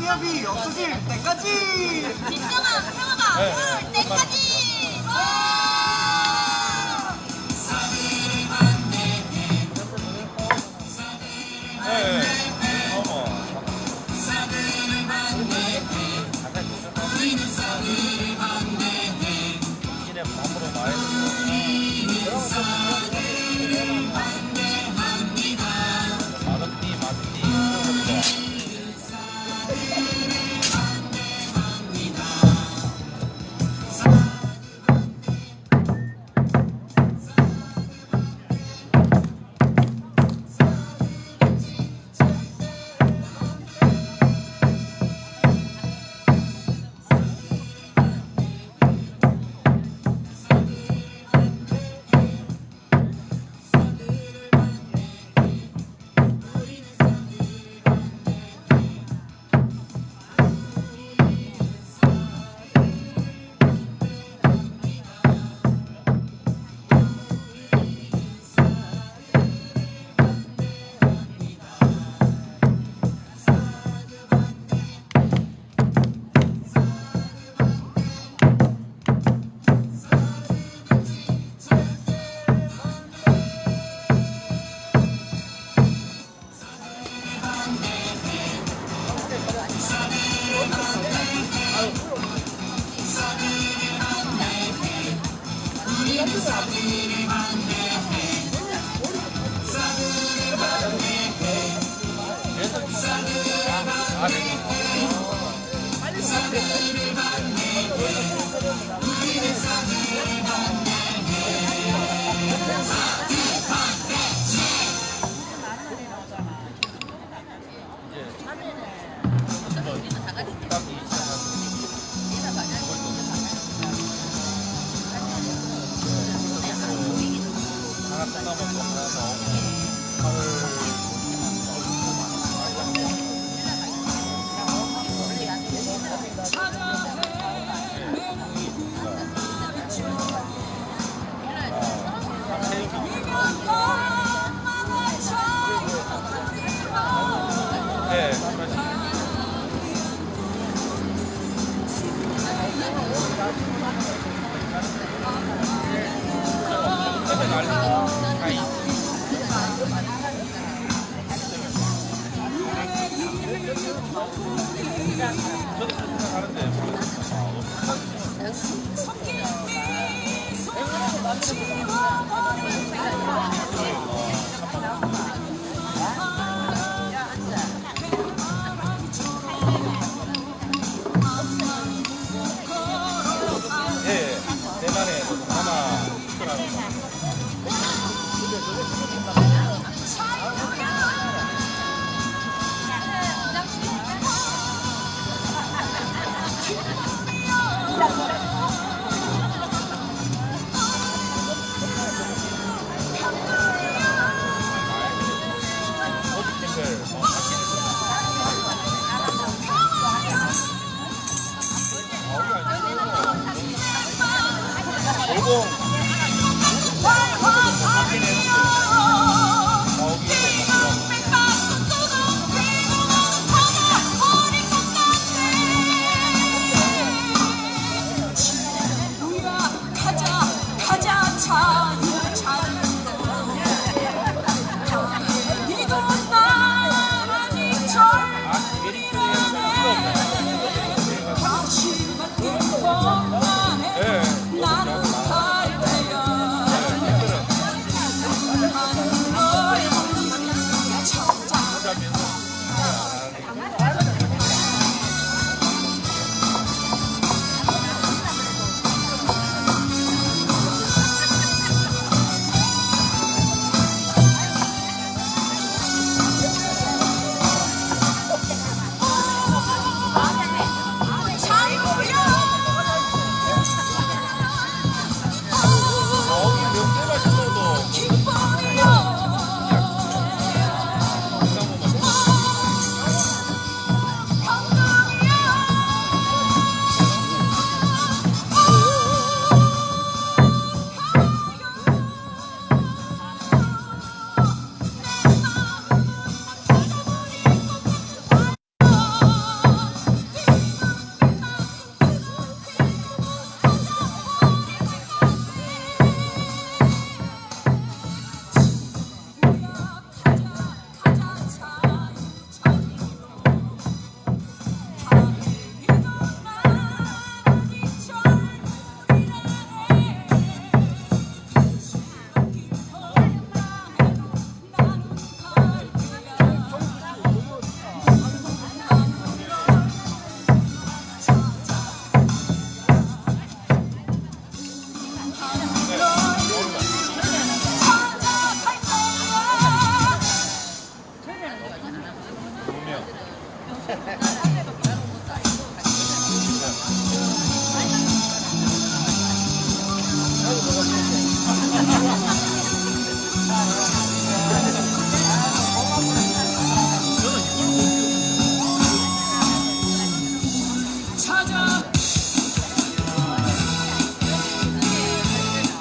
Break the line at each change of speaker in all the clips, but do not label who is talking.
기업이 없어질 때까지.
진정한 평화가 올 때까지.
나는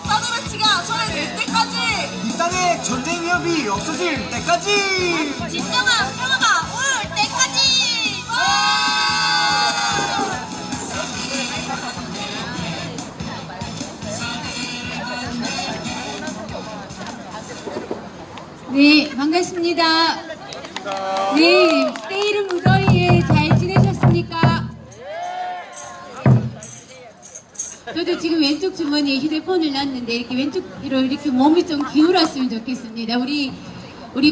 사드배치가 손에 될 때까지,
이 땅에 전쟁 위협이 없어질 때까지,
진정한 평화가 올 때까지. 와!
네, 반갑습니다. 네, 때이른 무더위에 잘 지내셨습니까? 저도 지금 왼쪽 주머니에 휴대폰을 놨는데 이렇게 왼쪽으로 이렇게 몸이 좀 기울었으면 좋겠습니다. 우리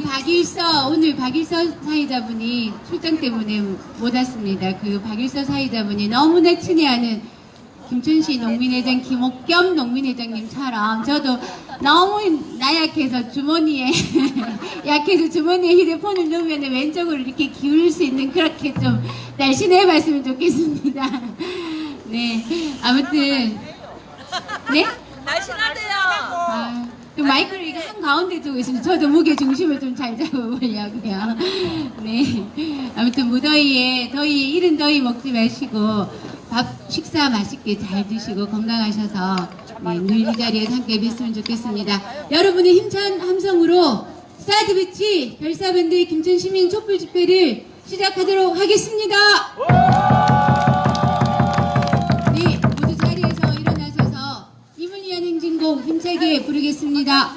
박일서, 오늘 박일서 사회자분이 출장 때문에 못 왔습니다. 그 박일서 사회자분이 너무나 친애하는 김천시 농민회장 김옥겸 농민회장님처럼 저도 너무 나약해서 주머니에 약해서 주머니에 휴대폰을 넣으면 왼쪽으로 이렇게 기울일 수 있는 그렇게 좀 날씬해 봤으면 좋겠습니다. 네, 아무튼 네?
날씬하대요.
아, 그 마이크를 이렇게 한 가운데 두고 있으면 저도 무게 중심을 좀 잘 잡아보려고요. 네, 아무튼 무더위에 이른 더위 먹지 마시고 식사 맛있게 잘 드시고 건강하셔서 네, 늘 이 자리에서 함께 뵀으면 좋겠습니다. 여러분의 힘찬 함성으로 사드배치 별사밴드 김천시민 촛불 집회를 시작하도록 하겠습니다. 네, 모두 자리에서 일어나셔서 힘을 위한 행진곡 힘차게 부르겠습니다.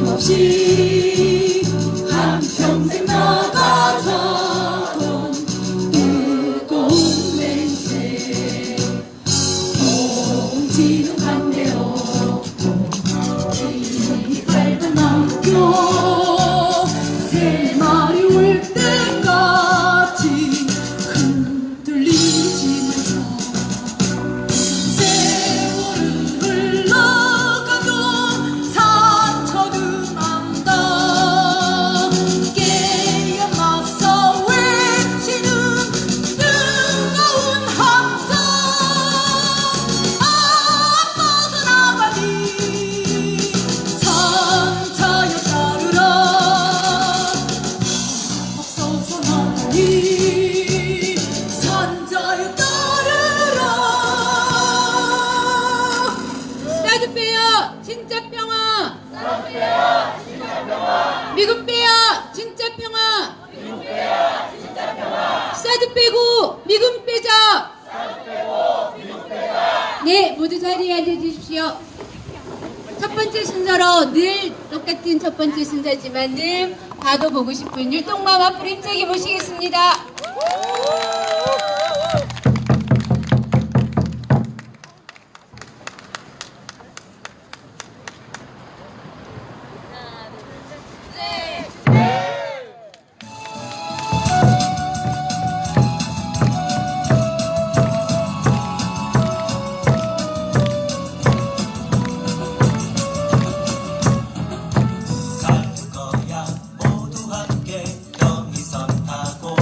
없이 한평생 나가자던 뜨거운 냄새 동지는 간대 없고 이 짧은 학교 세 마리 올 때까지 흔들리지 말자 세월은 흘러가도 상처는 안다 깨어나서 외치는 뜨거운 함성 앞서서 나가니 산자여 따르라 앞서서 나가니 산자여 따르라
사드 빼요 진짜 평화. 미국 빼요 진짜 평화. 사드 빼고 미군 빼자. 네, 모두 자리에 앉아주십시오. 첫 번째 순서로 늘 똑같은 첫 번째 순서지만 늘 봐도 보고 싶은 율동맘 앞으로 힘차게 모시겠습니다.
갈 거야 모두 함께 경의선 타고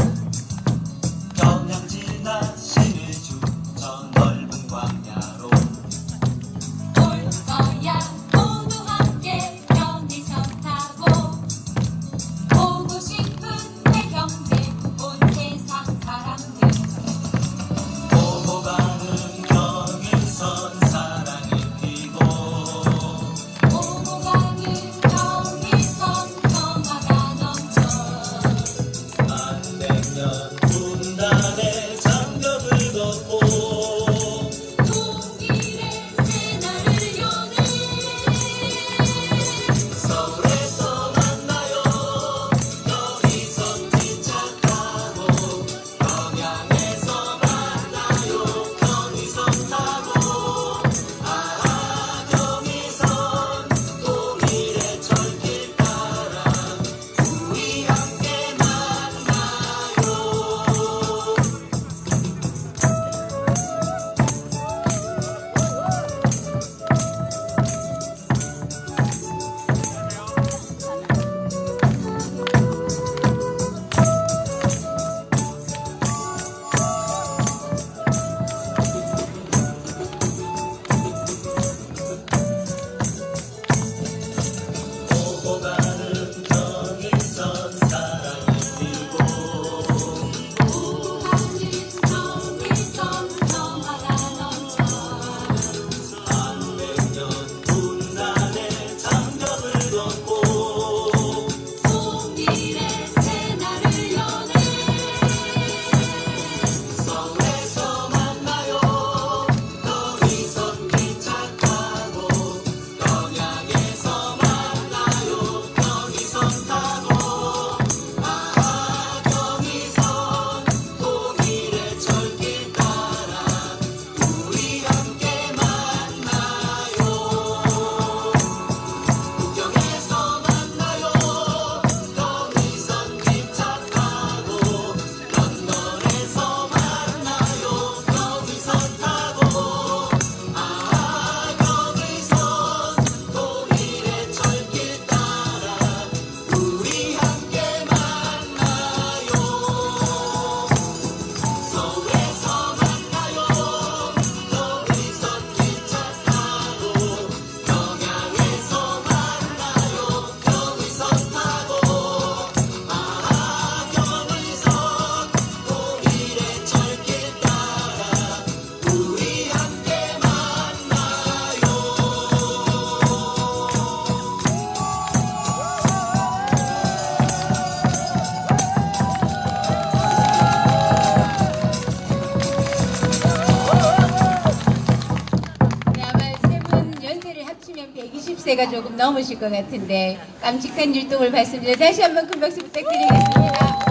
30대가 조금 넘으실 것 같은데 깜찍한 율동을 봤습니다. 다시 한번 큰 박수 부탁드리겠습니다.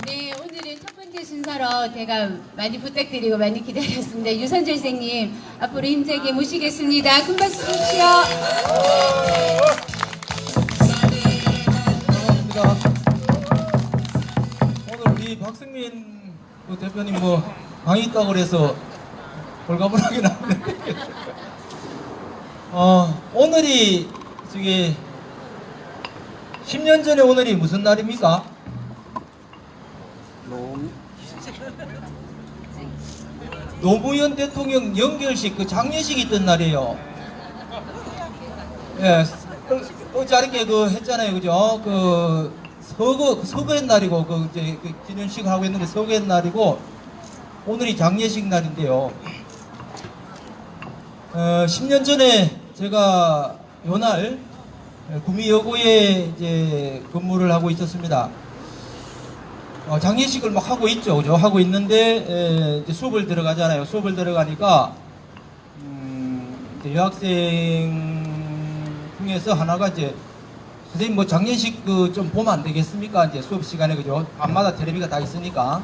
네, 오늘은 첫 번째 순서로 제가 많이 부탁드리고 많이 기다렸습니다. 유선재 선생님 앞으로 힘차게 모시겠습니다. 큰 박수 주십시오.
반갑습니다. 오늘 우리 박승민 대표님 뭐 방이 있다고 그래서 홀가분하게 나왔는데 오늘이 저기 10년 전에 오늘이 무슨 날입니까? 노무현 대통령 연결식 그 장례식이 있던 날이에요. 예, 어저께 그 했잖아요, 그죠? 그 서거의 날이고 그 이제 그 기념식 하고 있는데 서거의 날이고 오늘이 장례식 날인데요. 10년 전에 제가 요날 구미여고에 이제 근무를 하고 있었습니다. 장례식을 막 하고 있죠, 그죠? 하고 있는데 이제 수업을 들어가잖아요. 수업을 들어가니까 이제 여학생 중에서 하나가 이제 선생님 뭐 장례식 그 좀 보면 안 되겠습니까? 이제 수업 시간에 그죠? 밤마다 텔레비가 다 있으니까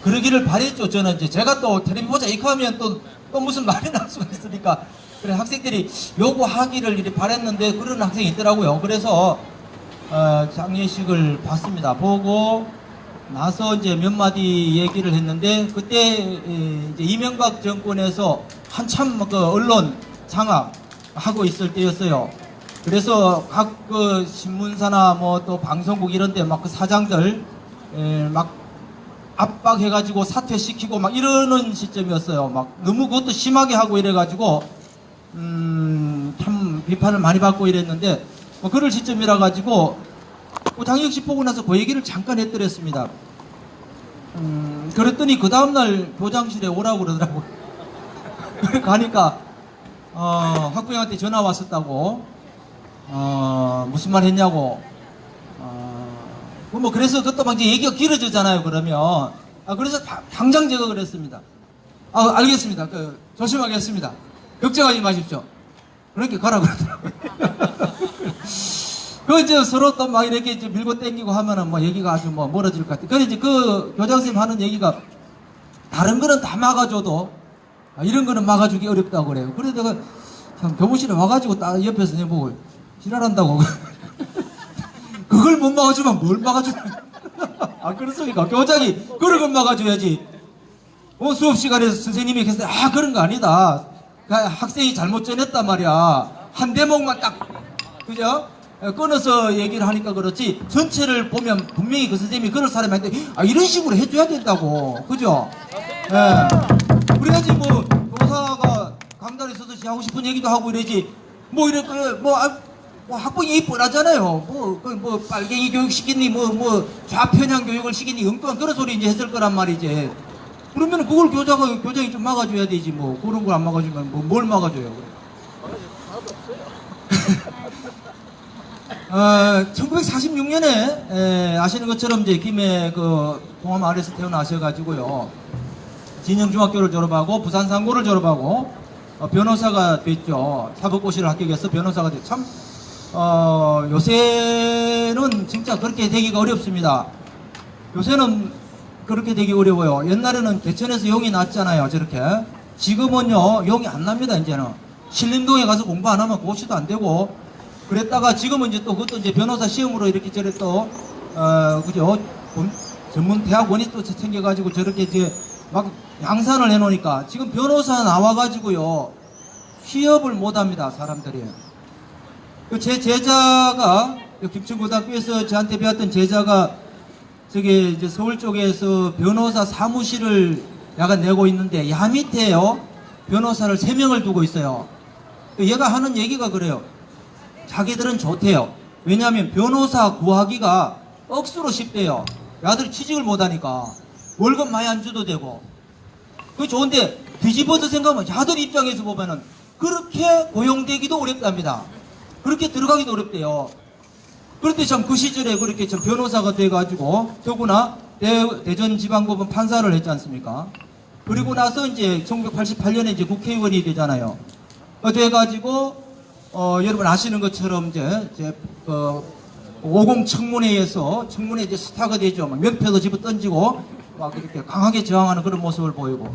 그러기를 바랬죠. 저는 이제 제가 또 텔레비 보자 이거 하면 또 무슨 말이 날 수가 있으니까 그래 학생들이 요구하기를 이렇게 바랬는데 그런 학생이 있더라고요. 그래서 장례식을 봤습니다. 보고 나서 이제 몇 마디 얘기를 했는데 그때 이제 이명박 정권에서 한참 그 언론 장악하고 있을 때였어요. 그래서 각 그 신문사나 뭐 또 방송국 이런 데 막 그 사장들 막 압박해가지고 사퇴시키고 막 이러는 시점이었어요. 막 너무 그것도 심하게 하고 이래가지고 참 비판을 많이 받고 이랬는데 뭐 그럴 시점이라 가지고 장례식 보고 나서 그 얘기를 잠깐 했더랬습니다. 그랬더니 그 다음날 교장실에 오라고 그러더라고요. 가니까 학부형한테 전화 왔었다고 무슨 말 했냐고 뭐 그래서 그것도 막 이제 얘기가 길어지잖아요. 그러면 그래서 당장 제가 그랬습니다. 알겠습니다. 조심하겠습니다. 걱정하지 마십시오. 그렇게 가라 그러더라고요. 그 이제 서로 또 막 이렇게 이제 밀고 땡기고 하면은 뭐 얘기가 아주 뭐 멀어질 것 같아요. 그래 이제 그 교장선생님 하는 얘기가 다른 거는 다 막아줘도 이런 거는 막아주기 어렵다고 그래요. 그래서 내가 참 교무실에 와가지고 딱 옆에서 내보고 지랄한다고. 그걸 못 막아주면 뭘 막아주냐. 그렇습니까? 교장이 그런 걸 막아줘야지. 수업 시간에 선생님이 계속 그런 거 아니다. 학생이 잘못 전했단 말이야. 한 대목만 딱 그죠? 끊어서 얘기를 하니까 그렇지 전체를 보면 분명히 그 선생님이 그럴 사람이 아닌데 이런 식으로 해줘야 된다고. 그죠? 예. 그래야지 뭐 교사가 강단에 서서 하고 싶은 얘기도 하고 이러지 뭐 이렇게 뭐 학부형이 뻔하잖아요. 뭐 빨갱이 교육 시키니 뭐 좌편향 교육을 시키니 엉뚱한 그런 소리 이제 했을 거란 말이지. 그러면 그걸 교장이 좀 막아줘야 되지 뭐. 그런 걸 안 막아주면 뭘 막아줘요. 1946년에 아시는 것처럼 이제 김해 그 봉암 아래에서 태어나셔가지고요. 진영중학교를 졸업하고 부산상고를 졸업하고 변호사가 됐죠. 사법고시를 합격해서 변호사가 됐죠. 참 요새는 진짜 그렇게 되기가 어렵습니다. 요새는 그렇게 되기 어려워요. 옛날에는 대천에서 용이 났잖아요. 저렇게. 지금은요 용이 안 납니다. 이제는 신림동에 가서 공부 안 하면 고시도 안 되고 그랬다가 지금은 이제 또 그것도 이제 변호사 시험으로 이렇게 저래 또 그죠? 전문 대학원이 또 생겨가지고 저렇게 이제 막 양산을 해놓으니까 지금 변호사 나와가지고요 취업을 못합니다. 사람들이. 제 제자가 김천고등학교에서 저한테 배웠던 제자가 저기 이제 서울 쪽에서 변호사 사무실을 약간 내고 있는데 야 밑에요 변호사를 3명을 두고 있어요. 얘가 하는 얘기가 그래요. 자기들은 좋대요. 왜냐하면 변호사 구하기가 억수로 쉽대요. 야들이 취직을 못하니까 월급 많이 안 줘도 되고 그게 좋은데 뒤집어서 생각하면 야들 입장에서 보면은 그렇게 고용되기도 어렵답니다. 그렇게 들어가기도 어렵대요. 그런데 참 그 시절에 그렇게 참 변호사가 돼가지고 더구나 대전지방법원 판사를 했지 않습니까? 그리고 나서 이제 1988년에 이제 국회의원이 되잖아요. 돼가지고 여러분 아시는 것처럼 이제 50 청문회에서 청문회 이제 스타가 되죠. 막 명패도 집어 던지고 막 이렇게 강하게 저항하는 그런 모습을 보이고,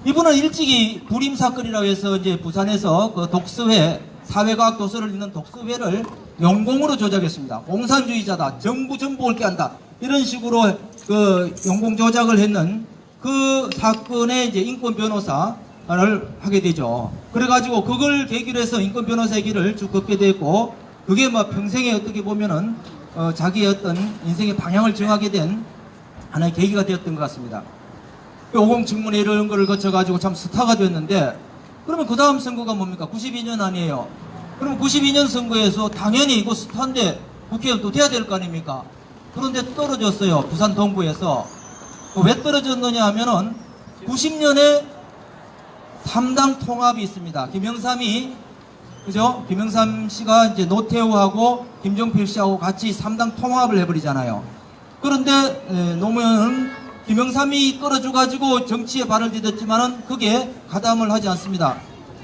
이분은 일찍이 불임 사건이라고 해서 이제 부산에서 그 독서회, 사회과학 도서를 읽는 독서회를 용공으로 조작했습니다. 공산주의자다, 정부 전복을 깨한다, 이런 식으로 그 용공 조작을 했는 그 사건의 이제 인권 변호사를 하게 되죠. 그래가지고 그걸 계기로 해서 인권 변호사의 길을 쭉 걷게 됐고, 그게 뭐 평생에 어떻게 보면은 자기의 어떤 인생의 방향을 정하게 된 하나의 계기가 되었던 것 같습니다. 50 청문회 이런 거를 거쳐가지고 참 스타가 됐는데, 그러면 그 다음 선거가 뭡니까? 92년 아니에요. 그럼 92년 선거에서 당연히 이거 스타인데 국회의원 또 돼야 될 거 아닙니까? 그런데 떨어졌어요. 부산 동구에서. 왜 떨어졌느냐 하면은 90년에 3당 통합이 있습니다. 김영삼이, 그죠? 김영삼 씨가 이제 노태우하고 김종필 씨하고 같이 3당 통합을 해버리잖아요. 그런데 노무현은 김영삼이 끌어줘가지고 정치에 발을 디뎠지만은 그게 가담을 하지 않습니다.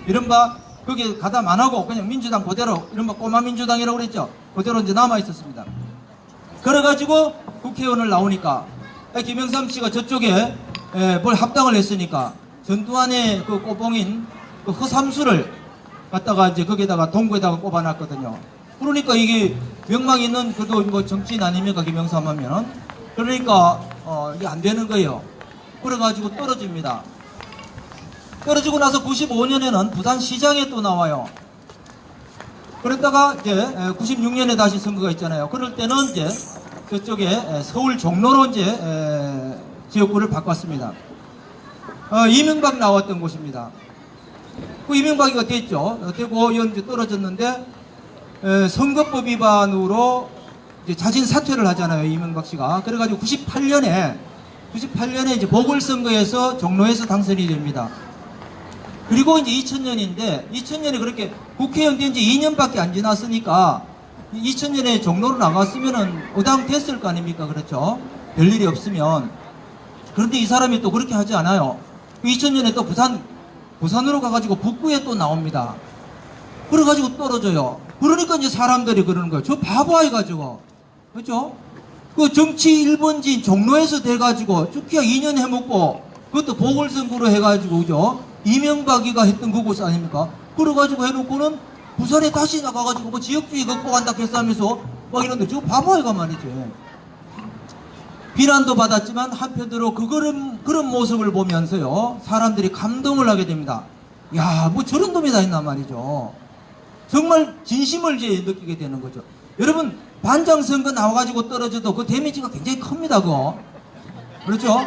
이른바 그게 가담 안 하고 그냥 민주당 그대로, 이른바 꼬마 민주당이라고 그랬죠. 그대로 이제 남아 있었습니다. 그래가지고 국회의원을 나오니까 김영삼 씨가 저쪽에 뭘 합당을 했으니까 전두환의 그 꼬봉인 그 허삼수를 갖다가 이제 거기에다가 동구에다가 꼽아놨거든요. 그러니까 이게 명망 있는 그도 뭐 정치인 아닙니까, 김영삼 하면은. 그러니까 이게 안 되는 거예요. 그래가지고 떨어집니다. 떨어지고 나서 95년에는 부산시장에 또 나와요. 그랬다가 이제 96년에 다시 선거가 있잖아요. 그럴 때는 이제 저쪽에 서울 종로로 이제 지역구를 바꿨습니다. 이명박 나왔던 곳입니다. 그 이명박이 됐죠. 되고 이제 떨어졌는데 선거법 위반으로 이제 자진 사퇴를 하잖아요, 이명박 씨가. 그래가지고 98년에 이제 보궐선거에서 종로에서 당선이 됩니다. 그리고 이제 2000년인데 2000년에 그렇게 국회의원 된 지 2년밖에 안 지났으니까 2000년에 종로로 나갔으면은 의당 됐을 거 아닙니까? 그렇죠? 별일이 없으면. 그런데 이 사람이 또 그렇게 하지 않아요. 2000년에 또 부산으로 가가지고 북구에 또 나옵니다. 그래가지고 떨어져요. 그러니까 이제 사람들이 그러는 거예요. 저 바보 아이가 저거. 그죠? 그 정치 1번지인 종로에서 돼가지고 쭉기야 2년 해먹고 그것도 보궐선거로 해가지고, 그죠? 이명박이가 했던 그곳 아닙니까? 그래가지고 해놓고는 부산에 다시 나가가지고 뭐 지역주의 극복한다 했다면서 막 이런데 저 바보 아이가 말이지. 비난도 받았지만 한편으로 그런 모습을 보면서요, 사람들이 감동을 하게 됩니다. 야, 뭐 저런 놈이 다 있단 말이죠. 정말 진심을 이제 느끼게 되는 거죠. 여러분, 반장선거 나와가지고 떨어져도 그 데미지가 굉장히 큽니다, 그거. 그렇죠?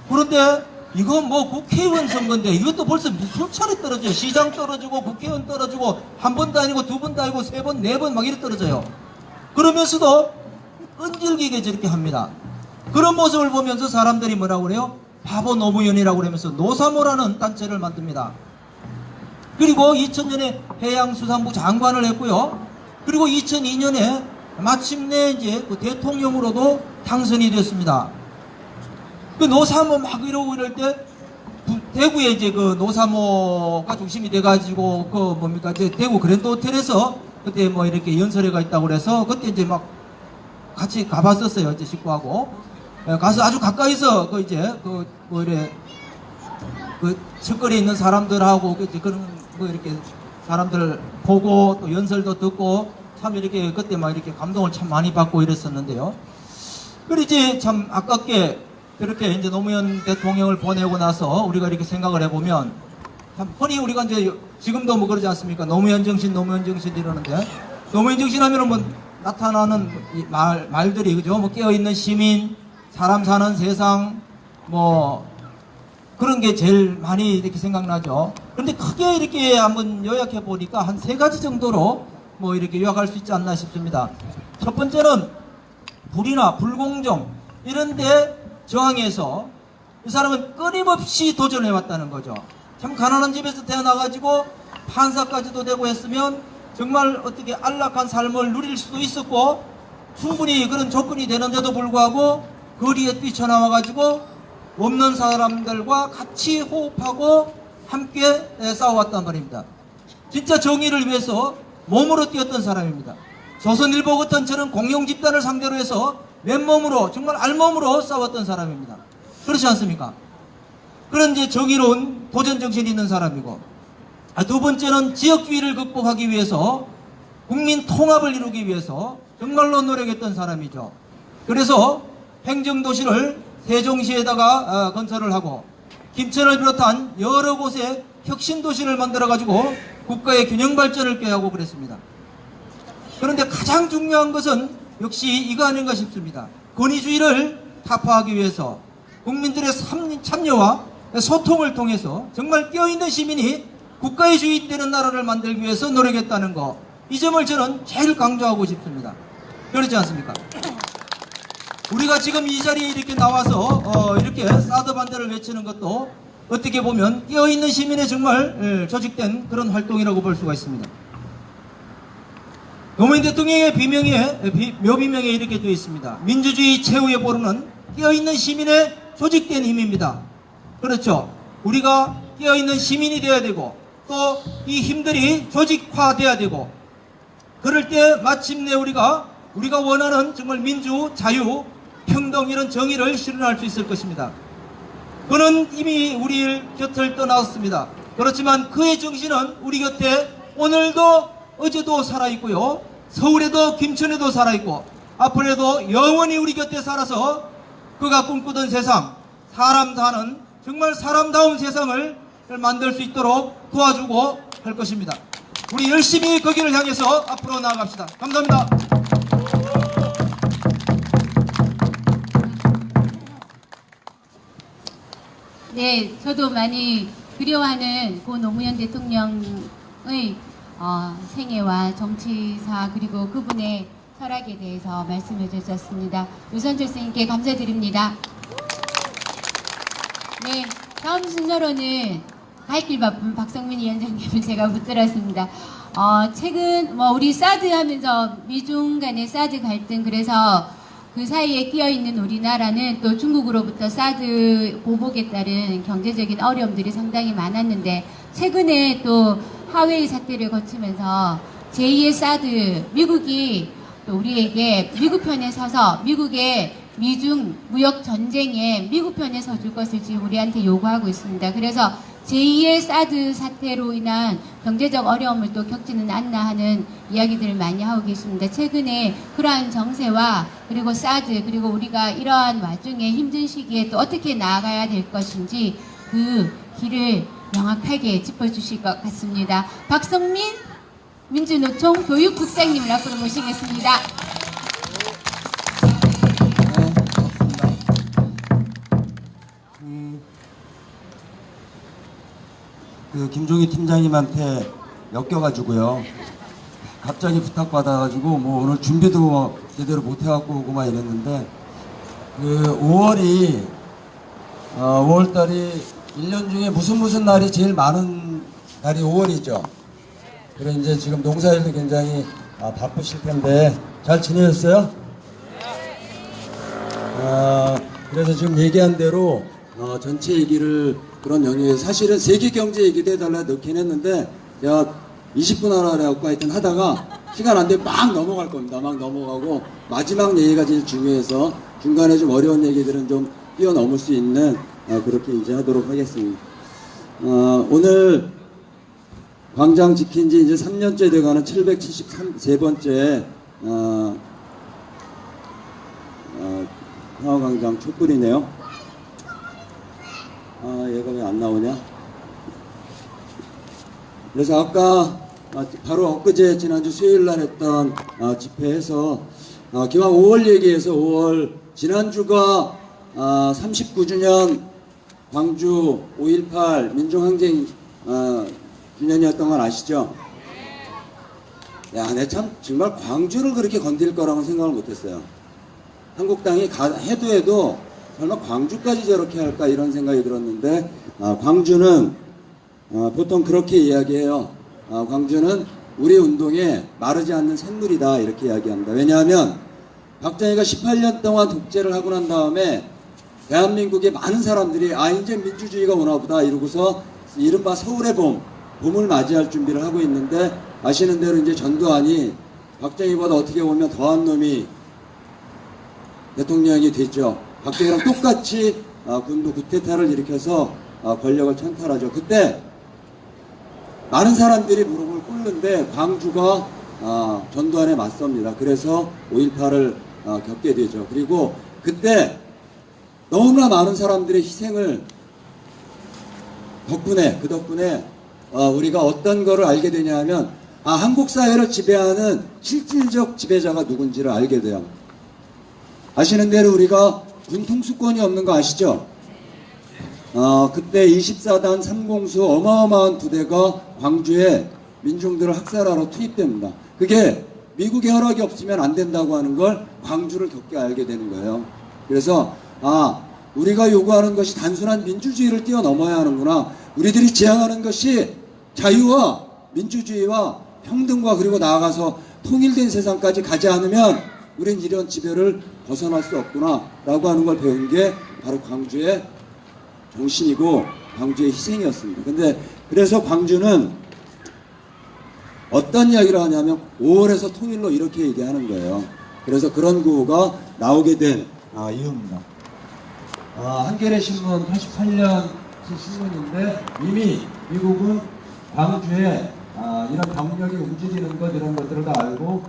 그런데 이건 뭐 국회의원 선거인데 이것도 벌써 무슨 차례 떨어져요. 시장 떨어지고 국회의원 떨어지고 한 번도 아니고 두 번도 아니고 세 번, 네 번 막 이렇게 떨어져요. 그러면서도 끈질기게 저렇게 합니다. 그런 모습을 보면서 사람들이 뭐라고 그래요? 바보 노무현이라고 그러면서 노사모라는 단체를 만듭니다. 그리고 2000년에 해양수산부 장관을 했고요. 그리고 2002년에 마침내 이제 그 대통령으로도 당선이 됐습니다. 그 노사모 막 이러고 이럴 때 대구에 이제 그 노사모가 중심이 돼가지고 그 뭡니까 이제 대구 그랜드 호텔에서 그때 뭐 이렇게 연설회가 있다고 그래서 그때 이제 막 같이 가봤었어요. 이제 식구하고 가서 아주 가까이서 그 이제 그 뭐 이래 그 척거리에 있는 사람들하고 이제 그런 뭐 이렇게 사람들 보고 또 연설도 듣고 참 이렇게 그때 막 이렇게 감동을 참 많이 받고 이랬었는데요. 그리고 이제 참 아깝게 이렇게 이제 노무현 대통령을 보내고 나서 우리가 이렇게 생각을 해보면 참 흔히 우리가 이제 지금도 뭐 그러지 않습니까? 노무현 정신 이러는데 노무현 정신 하면은 뭐 나타나는 이 말들이 그죠? 뭐 깨어있는 시민, 사람 사는 세상, 뭐 그런 게 제일 많이 이렇게 생각나죠. 그런데 크게 이렇게 한번 요약해 보니까 한 3가지 정도로 뭐 이렇게 요약할 수 있지 않나 싶습니다. 첫 번째는 불이나 불공정 이런데 저항해서 이 사람은 끊임없이 도전해 왔다는 거죠. 참 가난한 집에서 태어나가지고 판사까지도 되고 했으면 정말 어떻게 안락한 삶을 누릴 수도 있었고 충분히 그런 조건이 되는데도 불구하고 거리에 뛰쳐나와가지고 없는 사람들과 같이 호흡하고 함께 싸워왔단 말입니다. 진짜 정의를 위해서 몸으로 뛰었던 사람입니다. 조선일보 같은 저런 공영 집단을 상대로 해서 맨몸으로 정말 알몸으로 싸웠던 사람입니다. 그렇지 않습니까? 그런 이제 정의로운 도전 정신이 있는 사람이고, 두 번째는 지역주의를 극복하기 위해서 국민 통합을 이루기 위해서 정말로 노력했던 사람이죠. 그래서 행정도시를 세종시에다가 건설을 하고 김천을 비롯한 여러 곳에 혁신도시를 만들어가지고 국가의 균형 발전을 꾀하고 그랬습니다. 그런데 가장 중요한 것은 역시 이거 아닌가 싶습니다. 권위주의를 타파하기 위해서 국민들의 참여와 소통을 통해서 정말 깨어있는 시민이 국가의 주인되는 나라를 만들기 위해서 노력했다는 거, 이 점을 저는 제일 강조하고 싶습니다. 그렇지 않습니까? 우리가 지금 이 자리에 이렇게 나와서 이렇게 사드 반대를 외치는 것도 어떻게 보면 깨어있는 시민의 정말 조직된 그런 활동이라고 볼 수가 있습니다. 노무현 대통령의 묘비명에 이렇게 되어 있습니다. 민주주의 최후의 보루는 깨어있는 시민의 조직된 힘입니다. 그렇죠. 우리가 깨어있는 시민이 되어야 되고 또 이 힘들이 조직화되어야 되고, 그럴 때 마침내 우리가 원하는 정말 민주, 자유, 평등 이런 정의를 실현할 수 있을 것입니다. 그는 이미 우리 곁을 떠났습니다. 그렇지만 그의 정신은 우리 곁에 오늘도 어제도 살아있고요, 서울에도 김천에도 살아있고 앞으로도 영원히 우리 곁에 살아서 그가 꿈꾸던 세상, 사람 사는 정말 사람다운 세상을 만들 수 있도록 도와주고 할 것입니다. 우리 열심히 거기를 향해서 앞으로 나아갑시다. 감사합니다.
네, 저도 많이 그리워하는 고 노무현 대통령의 생애와 정치사 그리고 그분의 철학에 대해서 말씀해 주셨습니다. 유선철 선생님께 감사드립니다. 네, 다음 순서로는 갈 길 바쁜 박성민 위원장님을 제가 붙들었습니다. 최근 우리 사드 하면서 미중 간의 사드 갈등, 그래서 그 사이에 끼어있는 우리나라는 또 중국으로부터 사드 보복에 따른 경제적인 어려움들이 상당히 많았는데, 최근에 또 하웨이 사태를 거치면서 제2의 사드, 미국이 또 우리에게 미국 편에 서서 미국의 미중 무역 전쟁에 미국 편에 서줄 것을 지금 우리한테 요구하고 있습니다. 그래서 제2의 사드 사태로 인한 경제적 어려움을 또 겪지는 않나 하는 이야기들을 많이 하고 계십니다. 최근에 그러한 정세와 그리고 사드, 그리고 우리가 이러한 와중에 힘든 시기에 또 어떻게 나아가야 될 것인지 그 길을 명확하게 짚어주실 것 같습니다. 박성민 민주노총 교육국장님을 앞으로 모시겠습니다.
김종희 팀장님한테 엮여가지고요. 갑자기 부탁받아가지고 오늘 준비도 제대로 못해갖고 오고 막 이랬는데, 5월달이 1년 중에 무슨 날이 제일 많은 날이 5월이죠. 그래 이제 지금 농사일도 굉장히 바쁘실 텐데 잘 지내셨어요? 그래서 지금 얘기한 대로 전체 얘기를 그런 영역에 사실은 세계 경제 얘기도 해달라 넣긴 했는데 제가 20분 하라 그래갖고 하여튼 하다가 시간 안 되면 막 넘어갈 겁니다. 막 넘어가고 마지막 얘기가 제일 중요해서 중간에 좀 어려운 얘기들은 좀 뛰어넘을 수 있는 그렇게 이제 하도록 하겠습니다. 오늘 광장 지킨 지 이제 3년째 돼가는 773번째 평화광장 촛불이네요. 얘가 왜 안 나오냐? 그래서 아까 바로 엊그제 지난주 수요일날 했던 집회에서 기왕 5월 얘기해서 5월 지난주가 39주년 광주 5.18 민중항쟁 기념이었던 건 아시죠? 야, 내 참 정말 광주를 그렇게 건들 거라고 생각을 못했어요. 한국당이 해도 설마 광주까지 저렇게 할까 이런 생각이 들었는데, 광주는 보통 그렇게 이야기해요. 광주는 우리 운동에 마르지 않는 샘물이다 이렇게 이야기합니다. 왜냐하면 박정희가 18년 동안 독재를 하고 난 다음에 대한민국의 많은 사람들이 이제 민주주의가 오나 보다 이러고서 이른바 서울의 봄을 맞이할 준비를 하고 있는데, 아시는 대로 이제 전두환이 박정희보다 어떻게 보면 더한 놈이 대통령이 됐죠. 박정희랑 똑같이 군부 쿠데타를 일으켜서 권력을 찬탈하죠. 그때 많은 사람들이 무릎을 꿇는데 광주가 전두환에 맞섭니다. 그래서 5.18을 겪게 되죠. 그리고 그때 너무나 많은 사람들의 희생을 그 덕분에 우리가 어떤 거를 알게 되냐 하면 한국 사회를 지배하는 실질적 지배자가 누군지를 알게 돼요. 아시는 대로 우리가 군 통수권이 없는 거 아시죠? 그때 24단 3공수 어마어마한 부대가 광주에 민중들을 학살하러 투입됩니다. 그게 미국의 허락이 없으면 안 된다고 하는 걸 광주를 겪게 알게 되는 거예요. 그래서 우리가 요구하는 것이 단순한 민주주의를 뛰어넘어야 하는구나. 우리들이 지향하는 것이 자유와 민주주의와 평등과 그리고 나아가서 통일된 세상까지 가지 않으면 우린 이런 지배를 벗어날 수 없구나 라고 하는 걸 배운 게 바로 광주의 정신이고 광주의 희생이었습니다. 근데 그래서 광주는 어떤 이야기를 하냐면 5월에서 통일로 이렇게 얘기하는 거예요. 그래서 그런 구호가 나오게 된 이유입니다. 한겨레 신문 88년 신문인데 이미 미국은 광주에 이런 병력이 움직이는 것 이런 것들을 다 알고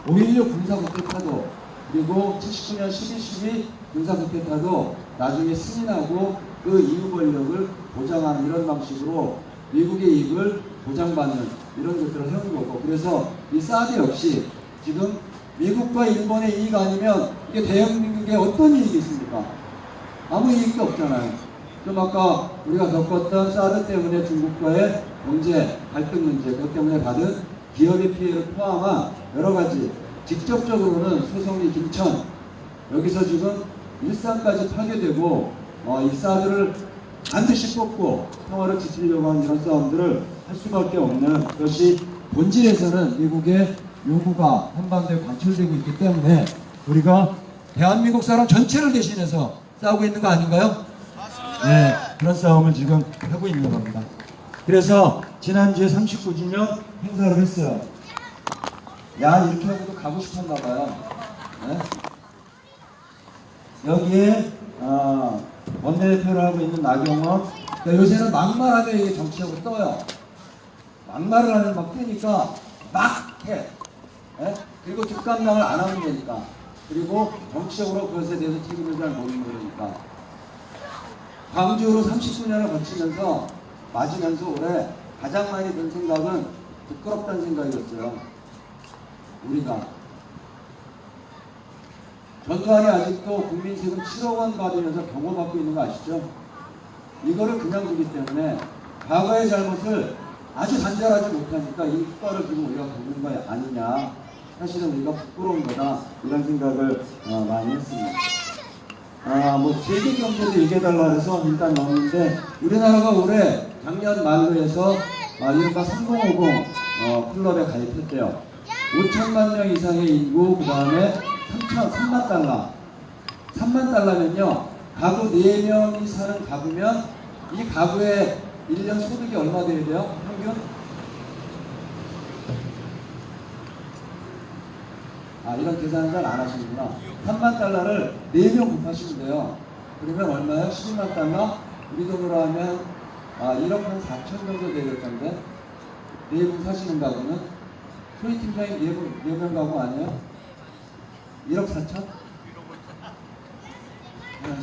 5.16 군사쿠데타도 그리고 79년 12.12 군사쿠데타도 나중에 승인하고 그 이후 권력을 보장하는 이런 방식으로 미국의 이익을 보장받는 이런 것들을 해온 거고, 그래서 이 사드 역시 지금 미국과 일본의 이익 아니면 이게 대한민국에 어떤 이익이 있습니까? 아무 이익도 없잖아요. 좀 아까 우리가 겪었던 사드 때문에 중국과의 경제 갈등 문제, 그것 때문에 받은 기업의 피해를 포함한 여러 가지, 직접적으로는 소송리 김천 여기서 지금 일산까지 파괴되고 이 사드를 반드시 뽑고 평화를 지키려고 하는 이런 싸움들을 할 수밖에 없는 것이 본질에서는 미국의 요구가 한반도에 관철되고 있기 때문에 우리가 대한민국 사람 전체를 대신해서 싸우고 있는 거 아닌가요? 네, 그런 싸움을 지금 하고 있는 겁니다. 그래서 지난주에 39주년 행사를 했어요. 야, 이렇게 하고도 가고 싶었나 봐요. 네? 여기에 원내대표를 하고 있는 나경원. 그러니까 요새는 막말하면 이게 정치하고 떠요. 막말을 하면 막 뜨니까 막 해. 네? 그리고 뒷감당을 안 하면 되니까. 그리고 정치적으로 그것에 대해서 책임을 잘 모르는 거니까. 광주로 39년을 거치면서 맞으면서 올해 가장 많이 든 생각은 부끄럽다는 생각이었어요. 우리가 전두환이 아직도 국민 세금 7억 원 받으면서 경고받고 있는 거 아시죠? 이거를 그냥 두기 때문에 과거의 잘못을 아주 단절하지 못하니까 이 효과를 지금 우리가 겪는 거 아니냐. 사실은 우리가 부끄러운 거다. 이런 생각을 많이 했습니다. 뭐 세계 경제도 얘기해달라 해서 일단 넣었는데, 우리나라가 올해 작년 말로 해서 이른바 3050 클럽에 가입했대요. 5천만 명 이상의 인구, 그 다음에 3만 달러. 3만 달러면요, 가구 4명이 사는 가구면 이 가구의 1년 소득이 얼마 돼야 돼요? 평균? 이런 계산을 잘 안 하시는구나. 3만 달러를 4명 곱하시면 돼요. 그러면 얼마요? 12만 달러? 우리 돈으로 하면 1억 한 4천 정도 되겠던데, 4분 사시는 가구는? 소위 팀장님 4명 가구 아니에요? 1억 4천?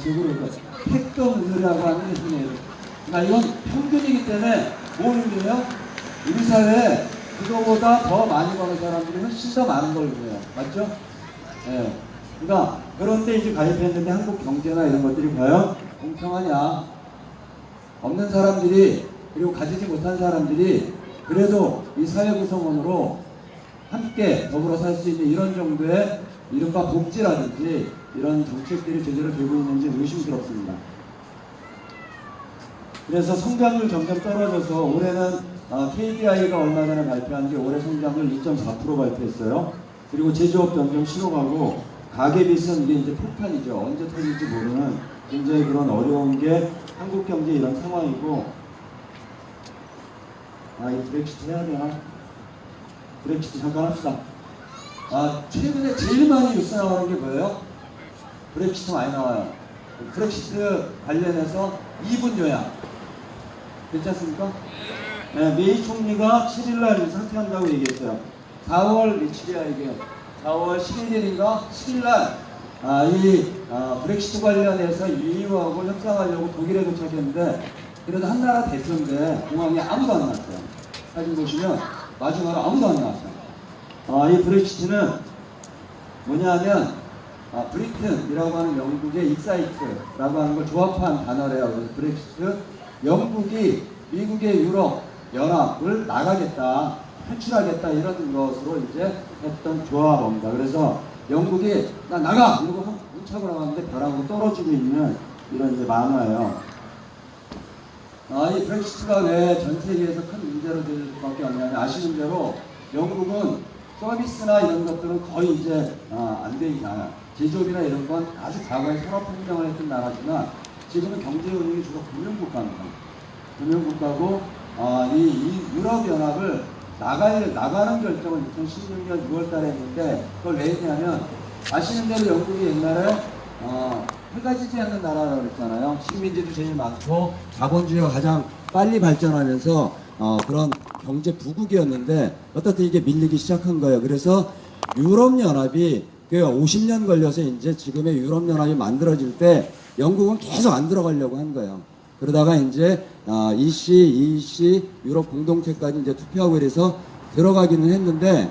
저거를 택도 문제라고 하는 분이에요. 그러니까 이건 평균이기 때문에 뭐 의미해요? 우리 사회에 그거보다 더 많이 버는 사람들이 훨씬 더 많은 걸 그래요. 맞죠? 예. 그러니까 그런데 이제 가입했는데 한국 경제나 이런 것들이 과연 공평하냐? 없는 사람들이, 그리고 가지지 못한 사람들이 그래도 이 사회 구성원으로 함께 더불어 살 수 있는 이런 정도의 이른바 복지라든지 이런 정책들이 제대로 되고 있는지 의심스럽습니다. 그래서 성장률 점점 떨어져서 올해는 KDI가 얼마 전에 발표한 게 올해 성장률 2.4% 발표했어요. 그리고 제조업 점점 실어가고 가계빚은 이게 이제 폭탄이죠. 언제 터질지 모르는 굉장히 그런 어려운 게 한국 경제 이런 상황이고, 이 브렉시트 해야 되나? 브렉시트 잠깐 합시다. 최근에 제일 많이 뉴스 나오는 게 뭐예요? 브렉시트 많이 나와요. 브렉시트 관련해서 2분 요약. 괜찮습니까? 네, 메이 총리가 7일날 사퇴한다고 얘기했어요. 4월 며칠이야 이게? 4월 11일인가? 10일날 브렉시트 관련해서 EU하고 협상하려고 독일에 도착했는데 그래도 한 나라 대표인데 공항에 아무도 안 나왔어요. 사진 보시면 마지막으로 아무도 안 나왔어요. 이 브렉시트는 뭐냐면 브리튼이라고 하는 영국의 익사이트라고 하는 걸 조합한 단어래요. 그래서 브렉시트, 영국이 미국의 유럽 연합을 나가겠다, 탈출하겠다 이런 것으로 이제 했던 조합입니다. 그래서 영국이 나 나가! 이러고 문차고 나갔는데 벼랑으로 떨어지고 있는 이런 이제 만화예요. 이 브렉시트가 왜 전 세계에서 큰 문제로 될 수밖에 없냐면 아시는 대로 영국은 서비스나 이런 것들은 거의 이제 안 돼 있나요? 제조업이나 이런 건 아주 과거에 산업혁명을 했던 나라지만 지금은 경제 운영이 주로 금융국가입니다. 금융국가고 이 유럽연합을 나가는 결정을 2016년 6월달에 했는데 그걸 왜 했냐면 아시는 대로 영국이 옛날에 펼쳐지지 않는 나라라고 했잖아요. 식민지도 제일 많고 자본주의가 가장 빨리 발전하면서 그런 경제 부국이었는데 어떻게 이게 밀리기 시작한 거예요. 그래서 유럽연합이 50년 걸려서 이제 지금의 유럽연합이 만들어질 때 영국은 계속 안 들어가려고 한 거예요. 그러다가 이제 EC 유럽 공동체까지 이제 투표하고 이래서 들어가기는 했는데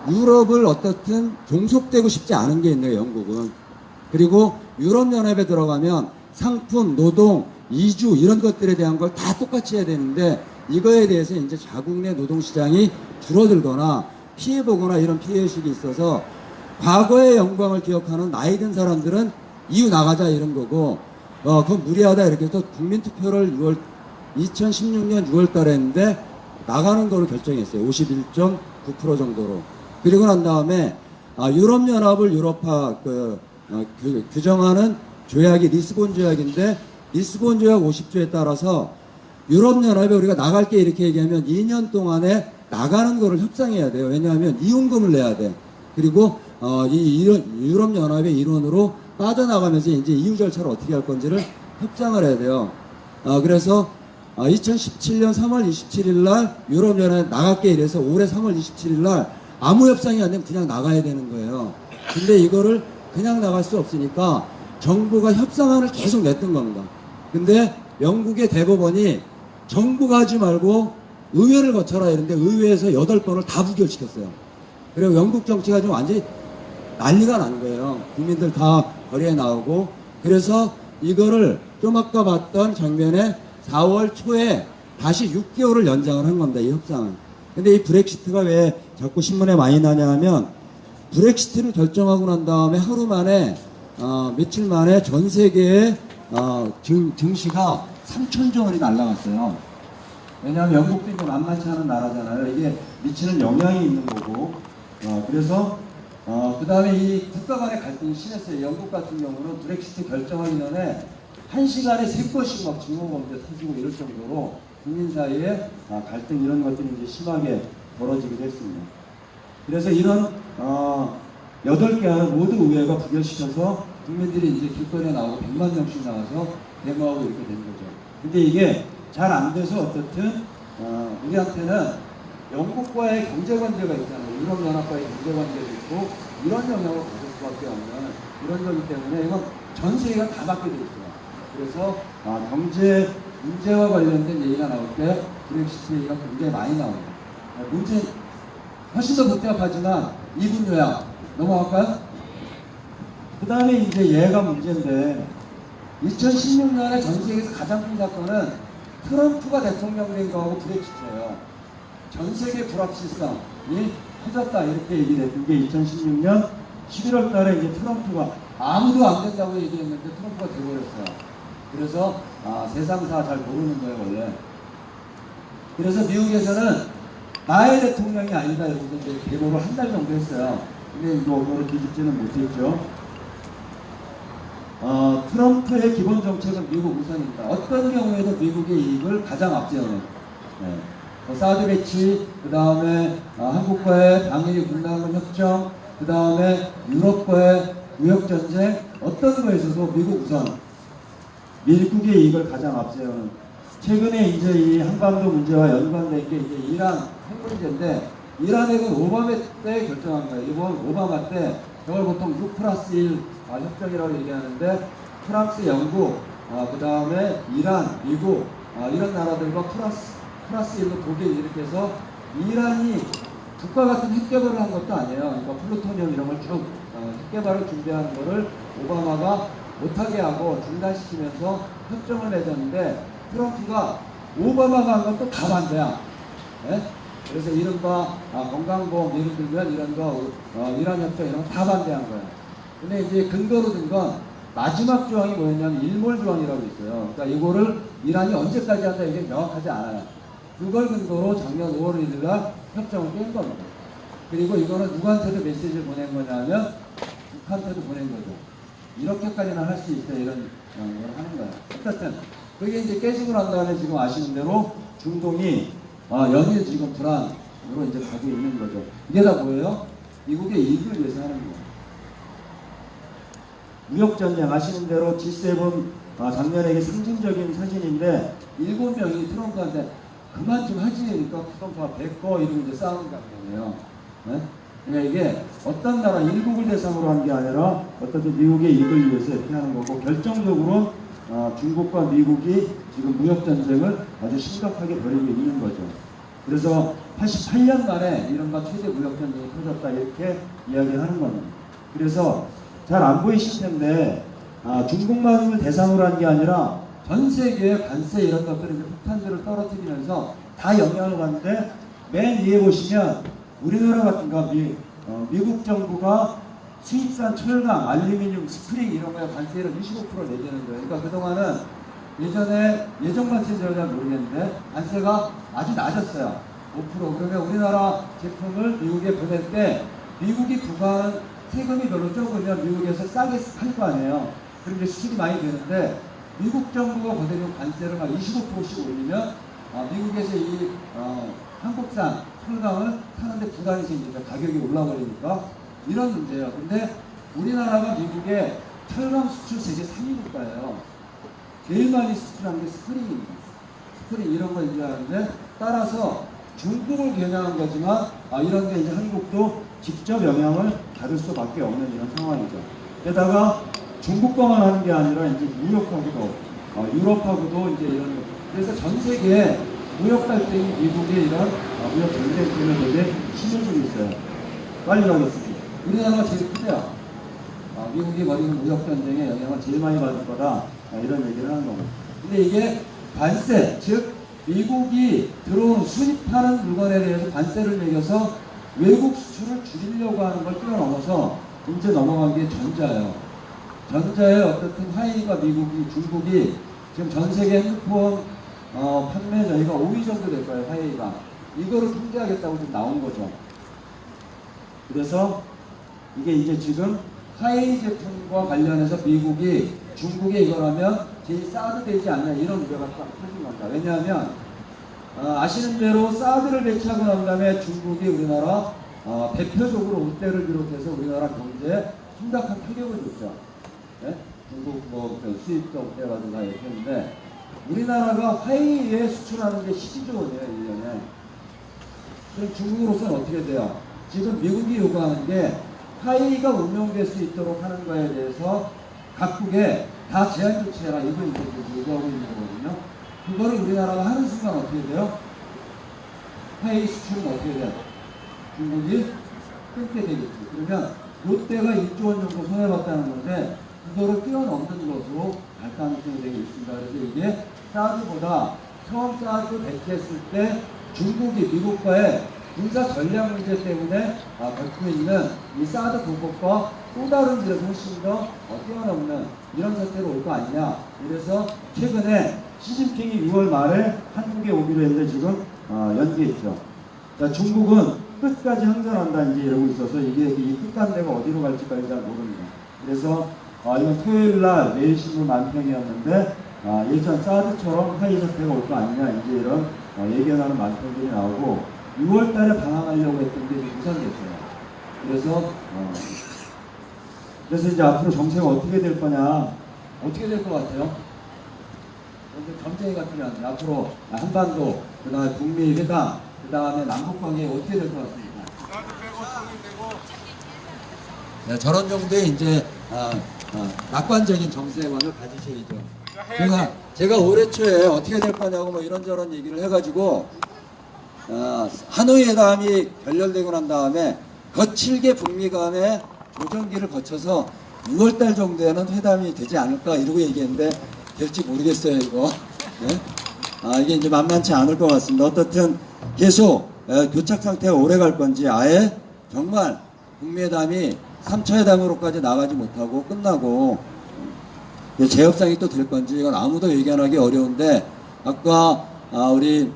유럽을 어떻든 종속되고 싶지 않은 게 있네요, 영국은. 그리고 유럽연합에 들어가면 상품, 노동, 이주 이런 것들에 대한 걸 다 똑같이 해야 되는데 이거에 대해서 이제 자국 내 노동시장이 줄어들거나 피해보거나 이런 피해의식이 있어서 과거의 영광을 기억하는 나이 든 사람들은 EU 나가자 이런 거고 그건 무리하다 이렇게 해서 국민투표를 2016년 6월 달에 했는데 나가는 거로 결정했어요. 51.9% 정도로. 그리고 난 다음에 유럽연합을 유럽화 규정하는 조약이 리스본 조약인데 리스본 조약 50조에 따라서 유럽연합에 우리가 나갈 게 이렇게 얘기하면 2년 동안에 나가는 거를 협상해야 돼요. 왜냐하면 이윤금을 내야 돼. 그리고 유럽연합의 일원으로 빠져나가면서 이제 이유 절차를 어떻게 할 건지를 협상을 해야 돼요. 그래서 2017년 3월 27일 날 유럽연합에 나갈게 이래서 올해 3월 27일 날 아무 협상이 안 되면 그냥 나가야 되는 거예요. 근데 이거를 그냥 나갈 수 없으니까 정부가 협상안을 계속 냈던 겁니다. 근데 영국의 대법원이 정부가 하지 말고 의회를 거쳐라 이랬는데 의회에서 8번을 다 부결시켰어요. 그리고 영국 정치가 좀 완전히 난리가 난 거예요. 국민들 다 거리에 나오고. 그래서 이거를 좀 아까 봤던 장면에 4월 초에 다시 6개월을 연장을 한 겁니다. 이 협상은. 근데 이 브렉시트가 왜 자꾸 신문에 많이 나냐 하면 브렉시트를 결정하고 난 다음에 하루 만에 며칠 만에 전 세계의 증시가 3천조 원이 날라갔어요. 왜냐하면 영국도 이제 만만치 않은 나라잖아요. 이게 미치는 영향이 있는 거고. 그래서 그 다음에 이 국가 간의 갈등이 심했어요. 영국 같은 경우는 브렉시트 결정하기 전에 1시간에 3건씩 막 증오범죄 터지고 이럴 정도로 국민 사이에 갈등 이런 것들이 이제 심하게 벌어지기도 했습니다. 그래서 이런 8개 하는 모든 의회가 부결시켜서 국민들이 이제 길거리에 나오고 100만 명씩 나와서 데모하고 이렇게 된 거죠. 근데 이게 잘 안 돼서 어떻든 우리한테는 영국과의 경제관계가 있잖아요. 유럽연합과의 경제관계도 있고 이런 영향을 받을 수밖에 없는 이런 거기 때문에 이건 전 세계가 다 받게 돼 있어요. 그래서 경제 문제와 관련된 얘기가 나올 때 브렉시트 얘기가 굉장히 많이 나옵니다. 문제 훨씬 더 복잡하지만 2분 요약 넘어갈까요? 그 다음에 이제 얘가 문제인데 2016년에 전 세계에서 가장 큰 사건은 트럼프가 대통령 된 거하고 브렉시트예요. 전 세계 불확실성이 커졌다 이렇게 얘기했던 게 2016년 11월 달에 이제 트럼프가 아무도 안 된다고 얘기했는데 트럼프가 돼버렸어요. 그래서 세상사 잘 모르는 거예요 원래. 그래서 미국에서는 나의 대통령이 아니다 이러면서 이제 데모를 한 달 정도 했어요. 근데 이거 그거를 뒤집지는 못했죠. 트럼프의 기본 정책은 미국 우선입니다. 어떤 경우에도 미국의 이익을 가장 앞세우는. 사드 배치, 그 다음에 한국과의 방위비 분담금 협정, 그 다음에 유럽과의 무역 전쟁, 어떤 거에서도 미국 우선. 미국의 이익을 가장 앞세우는. 최근에 이제 이 한반도 문제와 연관된 게 이제 이란 핵 문제인데, 이란 핵은 오바마 때 결정한 거예요. 이번 오바마 때 저걸 보통 6+1 협정이라고 얘기하는데, 프랑스, 영국, 그 다음에 이란, 미국 이런 나라들과 플러스 1로 독일 이렇게 해서 이란이 국가 같은 핵 개발을 한 것도 아니에요. 그러니까 플루토늄 이런 걸 쭉 핵 개발을 준비하는 거를 오바마가 못하게 하고 중단시키면서 협정을 맺었는데, 트럼프가 오바마가 한 것도 다 반대야. 예? 그래서 이른바 건강보험 예를 들면 이런 거 이란 협정 이런 거 다 반대한 거야. 근데 이제 근거로 든 건 마지막 조항이 뭐였냐면 일몰 조항이라고 있어요. 그러니까 이거를 이란이 언제까지 한다 이게 명확하지 않아요. 그걸 근거로 작년 5월 1일 날 협정을 깬 겁니다. 그리고 이거는 누구한테도 메시지를 보낸 거냐면 북한테도 보낸 거죠. 이렇게까지는 할 수 있다 이런 걸 하는 거예요. 어쨌든 그게 이제 깨지고 난 다음에 지금 아시는 대로 중동이 연일 지금 불안으로 이제 가고 있는 거죠. 이게 다 뭐예요? 미국의 이익을 위해서 하는 거예요. 무역전쟁 아시는 대로 G7 작년에 이게 상징적인 사진인데 7명이 트럼프한테 그만 좀 하지. 그러니까 트럼프가 뱉고 이러고 이제 싸우는 장면이에요. 네? 그러니까 이게 어떤 나라 일국을 대상으로 한 게 아니라 어떤 미국의 이익을 위해서 이렇게 하는 거고, 결정적으로 중국과 미국이 지금 무역전쟁을 아주 심각하게 벌이고 있는 거죠. 그래서 88년 만에 이른바 최대 무역전쟁이 터졌다 이렇게 이야기하는 겁니다. 그래서 잘 안 보이실 텐데 중국만을 대상으로 한 게 아니라 전 세계의 관세 이런 것들이 폭탄들을 떨어뜨리면서 다 영향을 받는데, 맨 위에 보시면 우리나라 같은 거 미국 정부가 수입산 철강, 알루미늄, 스프링 이런 거에 관세를 25% 내주는 거예요. 그러니까 그동안은 예전 관세인지 잘 모르겠는데 관세가 아주 낮았어요. 5%. 그러면 우리나라 제품을 미국에 보낼 때 미국이 부과하는 세금이 별로 적으면 미국에서 싸게 할 거 아니에요. 그럼 이제 수출이 많이 되는데, 미국 정부가 거두는 관세를 막 25%씩 올리면 미국에서 이 한국산 철강을 사는데 부담이 생기니까 가격이 올라버리니까 이런 문제예요. 근데 우리나라가 미국의 철강 수출 세계 3위 국가예요. 제일 많이 수출한 게 스프링입니다. 스프링 이런 거 얘기하는데, 따라서 중국을 겨냥한 거지만 이런 게 이제 한국도 직접 영향을 받을 수밖에 없는 이런 상황이죠. 게다가 중국과만 하는 게 아니라 이제 무역하고도 유럽하고도 이제 이런, 그래서 전 세계에 무역 갈등이 미국의 이런 무역 전쟁 때문에 되게 심해지고 있어요. 빨리 가겠습니다. 우리나라가 제일 크대요. 미국이 벌이는 무역 전쟁에 영향을 제일 많이 받을 거다 이런 얘기를 하는 겁니다. 근데 이게 관세, 즉 미국이 들어온 수입하는 물건에 대해서 관세를 매겨서 외국 수출을 줄이려고 하는 걸 뛰어넘어서 이제 넘어간 게 전자예요. 전자의 어떻든 화웨이가 미국이, 중국이 지금 전 세계 핸드폰 판매 저희가 5위 정도 될 거예요. 화웨이가 이거를 통제하겠다고 지금 나온 거죠. 그래서 이게 이제 지금 화웨이 제품과 관련해서 미국이 중국에 이걸 하면 제일 사드 되지 않냐 이런 우려가 터진 겁니다. 왜냐하면 아시는 대로 사드를 배치하고 난 다음에 중국이 우리나라 대표적으로 옷대를 비롯해서 우리나라 경제에 심각한 타격을 줬죠. 네? 중국 수입자 옷대 가지고 다 이렇게 했는데, 우리나라가 화웨이에 수출하는 게 12조 원이에요, 1년에. 그럼 중국으로서는 어떻게 돼요? 지금 미국이 요구하는 게 화웨이가 운용될 수 있도록 하는 거에 대해서 각국에 다 제한 조치해라. 이거 이제 요구하고 있는 거거든요. 그거를 우리나라가 하는 순간 어떻게 돼요? 화웨이 수출은 어떻게 돼요? 중국이 끊게 되겠지. 그러면 롯데가 1조 원 정도 손해봤다는 건데, 그거를 뛰어넘는 것으로 갈 가능성이 되게 있습니다. 그래서 이게 사드보다 처음 사드 배치했을 때 중국이 미국과의 군사 전략 문제 때문에 겪고 있는 이 사드 불법과 또 다른 길에서 훨씬 더 뛰어넘는 이런 상태로 올 거 아니냐. 그래서 최근에 시진핑이 6월 말에 한국에 오기로 했는데 지금 연기했죠. 자, 중국은 끝까지 항전한다 이제 이러고 있어서 이게 이 끝간대가 어디로 갈지까지 잘 모릅니다. 그래서 이건 토요일 날 매일 신문 만평이었는데 예전 사드처럼 하이 사태가 올 거 아니냐 이제 이런 예견하는 만평들이 나오고 6월 달에 방황하려고 했던 게 무산됐어요. 그래서 이제 앞으로 정세가 어떻게 될 거냐, 어떻게 될 것 같아요? 전쟁이 같으면 앞으로 한반도, 그 다음에 북미 회담, 그 다음에 남북 관계 어떻게 될 것 같습니까? 네, 저런 정도의 이제 낙관적인 정세관을 가지셔야죠. 제가 올해 초에 어떻게 될 거냐고 뭐 이런저런 얘기를 해가지고 하노이 회담이 결렬되고 난 다음에 거칠게 북미 간의 조정기를 거쳐서 6월달 정도에는 회담이 되지 않을까 이러고 얘기했는데 될지 모르겠어요 이거. 네? 이게 이제 만만치 않을 것 같습니다. 어떻든 계속 교착 상태가 오래 갈 건지 아예 정말 북미 회담이 3차 회담으로까지 나가지 못하고 끝나고 재협상이 또 될 건지 이건 아무도 예견하기 어려운데 아까 우리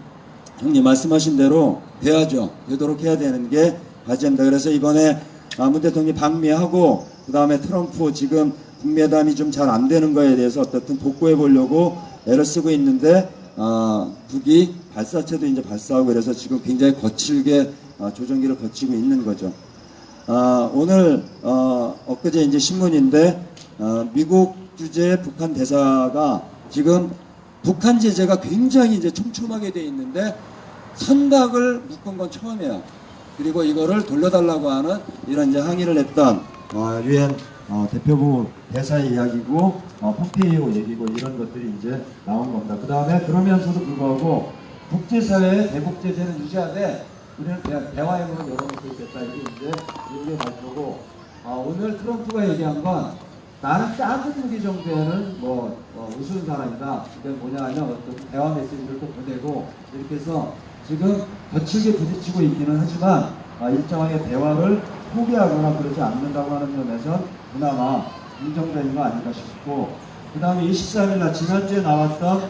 형님 말씀하신 대로 돼야죠. 되도록 해야 되는 게 과제입니다. 그래서 이번에 문 대통령이 방미하고 그 다음에 트럼프 지금 북미 회담이 좀 잘 안 되는 거에 대해서 어떻든 복구해 보려고 애를 쓰고 있는데 북이 발사체도 이제 발사하고 그래서 지금 굉장히 거칠게 조정기를 거치고 있는 거죠. 오늘 엊그제 이제 신문인데 미국 주재 북한 대사가 지금 북한 제재가 굉장히 이제 촘촘하게 돼 있는데 선박을 묶은 건 처음이에요. 그리고 이거를 돌려달라고 하는 이런 이제 항의를 했던 유엔 대표부 대사의 이야기고 폼페이오 얘기고 이런 것들이 이제 나온 겁니다. 그 다음에 그러면서도 불구하고 국제사회의 대북 제재는 유지하되 우리는 대화의 문을 열어놓고 있겠다. 이게 이제 미국의 발표고 오늘 트럼프가 얘기한 건 나는 작은 무기 정도에는 우스운 사람이다. 이게 뭐냐 하면 어떤 대화 메시지를 또 보내고 이렇게 해서 지금 거칠게 부딪히고 있기는 하지만 일정하게 대화를 포기하거나 그러지 않는다고 하는 점에서 그나마 긍정적인 거 아닌가 싶고 그 다음에 23일날 지난주에 나왔던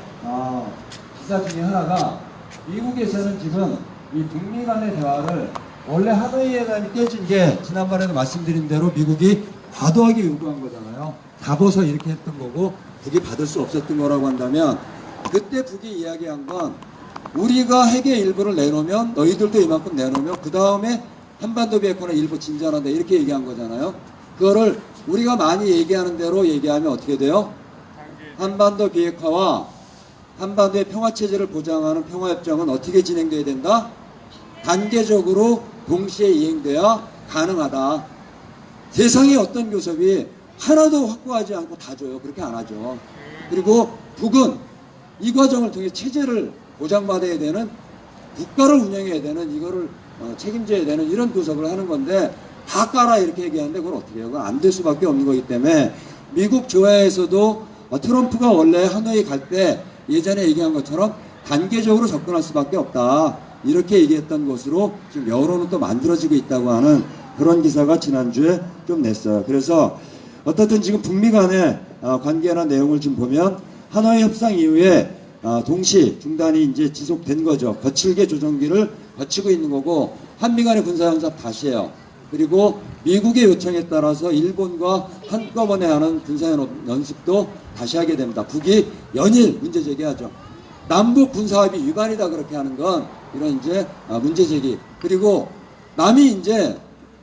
기사 중에 하나가 미국에서는 지금 이 북미 간의 대화를 원래 하노이 회담이 깨진 게 지난번에도 말씀드린 대로 미국이 과도하게 요구한 거잖아요. 다보서 이렇게 했던 거고 북이 받을 수 없었던 거라고 한다면 그때 북이 이야기한 건 우리가 핵의 일부를 내놓으면 너희들도 이만큼 내놓으면 그 다음에 한반도 비핵화는 일부 진전한다 이렇게 얘기한 거잖아요. 그거를 우리가 많이 얘기하는 대로 얘기하면 어떻게 돼요? 한반도 비핵화와 한반도의 평화체제를 보장하는 평화협정은 어떻게 진행돼야 된다? 단계적으로 동시에 이행돼야 가능하다. 세상의 어떤 교섭이 하나도 확보하지 않고 다 줘요. 그렇게 안 하죠. 그리고 북은 이 과정을 통해 체제를 보장받아야 되는 국가를 운영해야 되는 이거를 책임져야 되는 이런 교섭을 하는 건데 다 까라 이렇게 얘기하는데 그걸 어떻게 해요? 그건 안 될 수밖에 없는 거기 때문에 미국 조야에서도 트럼프가 원래 하노이 갈 때 예전에 얘기한 것처럼 단계적으로 접근할 수밖에 없다 이렇게 얘기했던 것으로 지금 여론은 또 만들어지고 있다고 하는 그런 기사가 지난주에 좀 냈어요. 그래서 어떻든 지금 북미 간의 관계나 내용을 지금 보면 하노이 협상 이후에 동시 중단이 이제 지속된 거죠. 거칠게 조정기를 거치고 있는 거고 한미 간의 군사연습 다시 해요. 그리고 미국의 요청에 따라서 일본과 한꺼번에 하는 군사연습도 다시 하게 됩니다. 북이 연일 문제 제기하죠. 남북 군사합의 위반이다 그렇게 하는 건 이런 이제 문제 제기. 그리고 남이 이제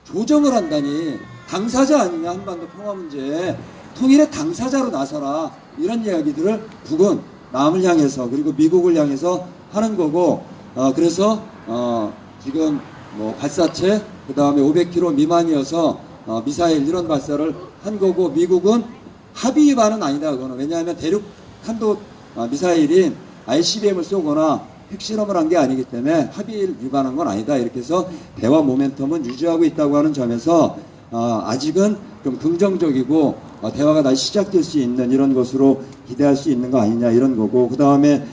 조정을 한다니 당사자 아니냐 한반도 평화 문제에 통일의 당사자로 나서라 이런 이야기들을 북은 남을 향해서 그리고 미국을 향해서 하는 거고 그래서 지금 발사체 그 다음에 500km 미만이어서 미사일 이런 발사를 한 거고 미국은 합의 위반은 아니다 그거는 왜냐하면 대륙 탄도 미사일인 ICBM을 쏘거나 핵실험을 한 게 아니기 때문에 합의를 위반한 건 아니다 이렇게 해서 대화 모멘텀은 유지하고 있다고 하는 점에서 아직은 좀 긍정적이고 대화가 다시 시작될 수 있는 이런 것으로 기대할 수 있는 거 아니냐 이런 거고 그 다음에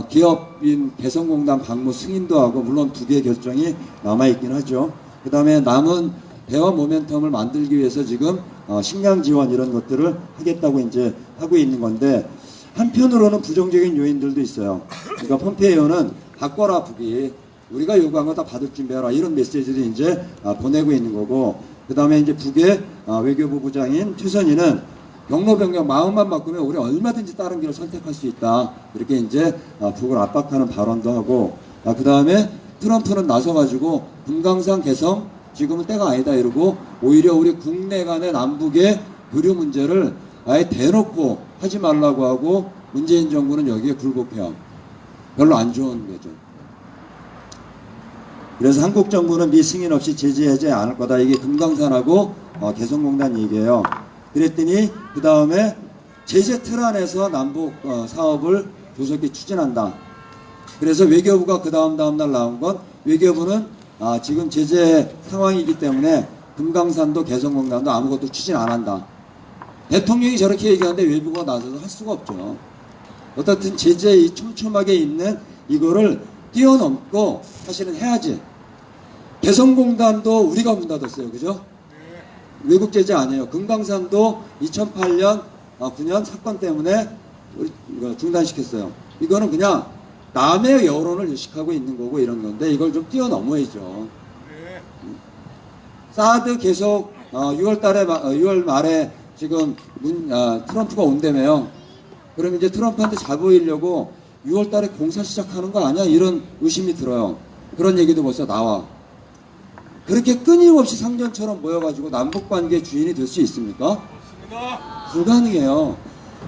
기업인 개성공단 방문 승인도 하고 물론 2개의 결정이 남아있긴 하죠. 그 다음에 남은 대화 모멘텀을 만들기 위해서 지금 식량 지원 이런 것들을 하겠다고 이제 하고 있는 건데 한편으로는 부정적인 요인들도 있어요. 그러니까 폼페이오는 바꿔라 북이 우리가 요구한 거 다 받을 준비해라 이런 메시지를 이제 보내고 있는 거고 그 다음에 이제 북의 외교부 부장인 최선희는 경로변경 마음만 바꾸면 우리 얼마든지 다른 길을 선택할 수 있다. 이렇게 이제 북을 압박하는 발언도 하고, 그 다음에 트럼프는 나서가지고 금강산 개성 지금은 때가 아니다 이러고 오히려 우리 국내 간의 남북의 교류 문제를 아예 대놓고 하지 말라고 하고 문재인 정부는 여기에 굴복해요. 별로 안 좋은 거죠. 그래서 한국 정부는 미 승인 없이 제재하지 않을 거다. 이게 금강산하고 개성공단 얘기예요. 그랬더니 그 다음에 제재 틀 안에서 남북 사업을 조속히 추진한다. 그래서 외교부가 그 다음 날 나온 건 외교부는 지금 제재 상황이기 때문에 금강산도 개성공단도 아무것도 추진 안 한다. 대통령이 저렇게 얘기하는데 외교부가 나서서 할 수가 없죠. 어떻든 제재에 촘촘하게 있는 이거를 뛰어넘고 사실은 해야지. 개성공단도 우리가 문 닫았어요. 그죠? 외국 제재 아니에요. 금강산도 2008년, 9년 사건 때문에 우리 중단시켰어요. 이거는 그냥 남의 여론을 의식하고 있는 거고 이런 건데 이걸 좀 뛰어넘어야죠. 사드 계속 6월 말에 지금 트럼프가 온다며요. 그럼 이제 트럼프한테 잘 보이려고 6월 달에 공사 시작하는 거 아니야? 이런 의심이 들어요. 그런 얘기도 벌써 나와. 그렇게 끊임없이 상전처럼 모여가지고 남북관계 주인이 될 수 있습니까? 불가능해요.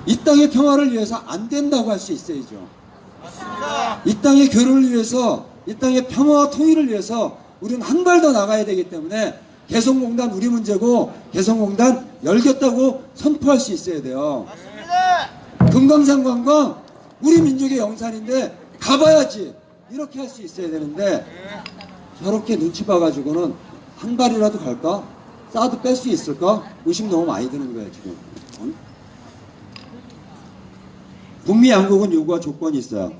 이 땅의 평화를 위해서 안 된다고 할 수 있어야죠. 이 땅의 교류를 위해서, 이 땅의 평화와 통일을 위해서 우리는 한 발 더 나가야 되기 때문에 개성공단 우리 문제고 개성공단 열겠다고 선포할 수 있어야 돼요. 금강산 관광 우리 민족의 영산인데 가봐야지 이렇게 할 수 있어야 되는데 저렇게 눈치 봐가지고는 한 발이라도 갈까? 사드 뺄 수 있을까? 의심 너무 많이 드는 거예요 지금. 북미 양국은 요구와 조건이 있어요.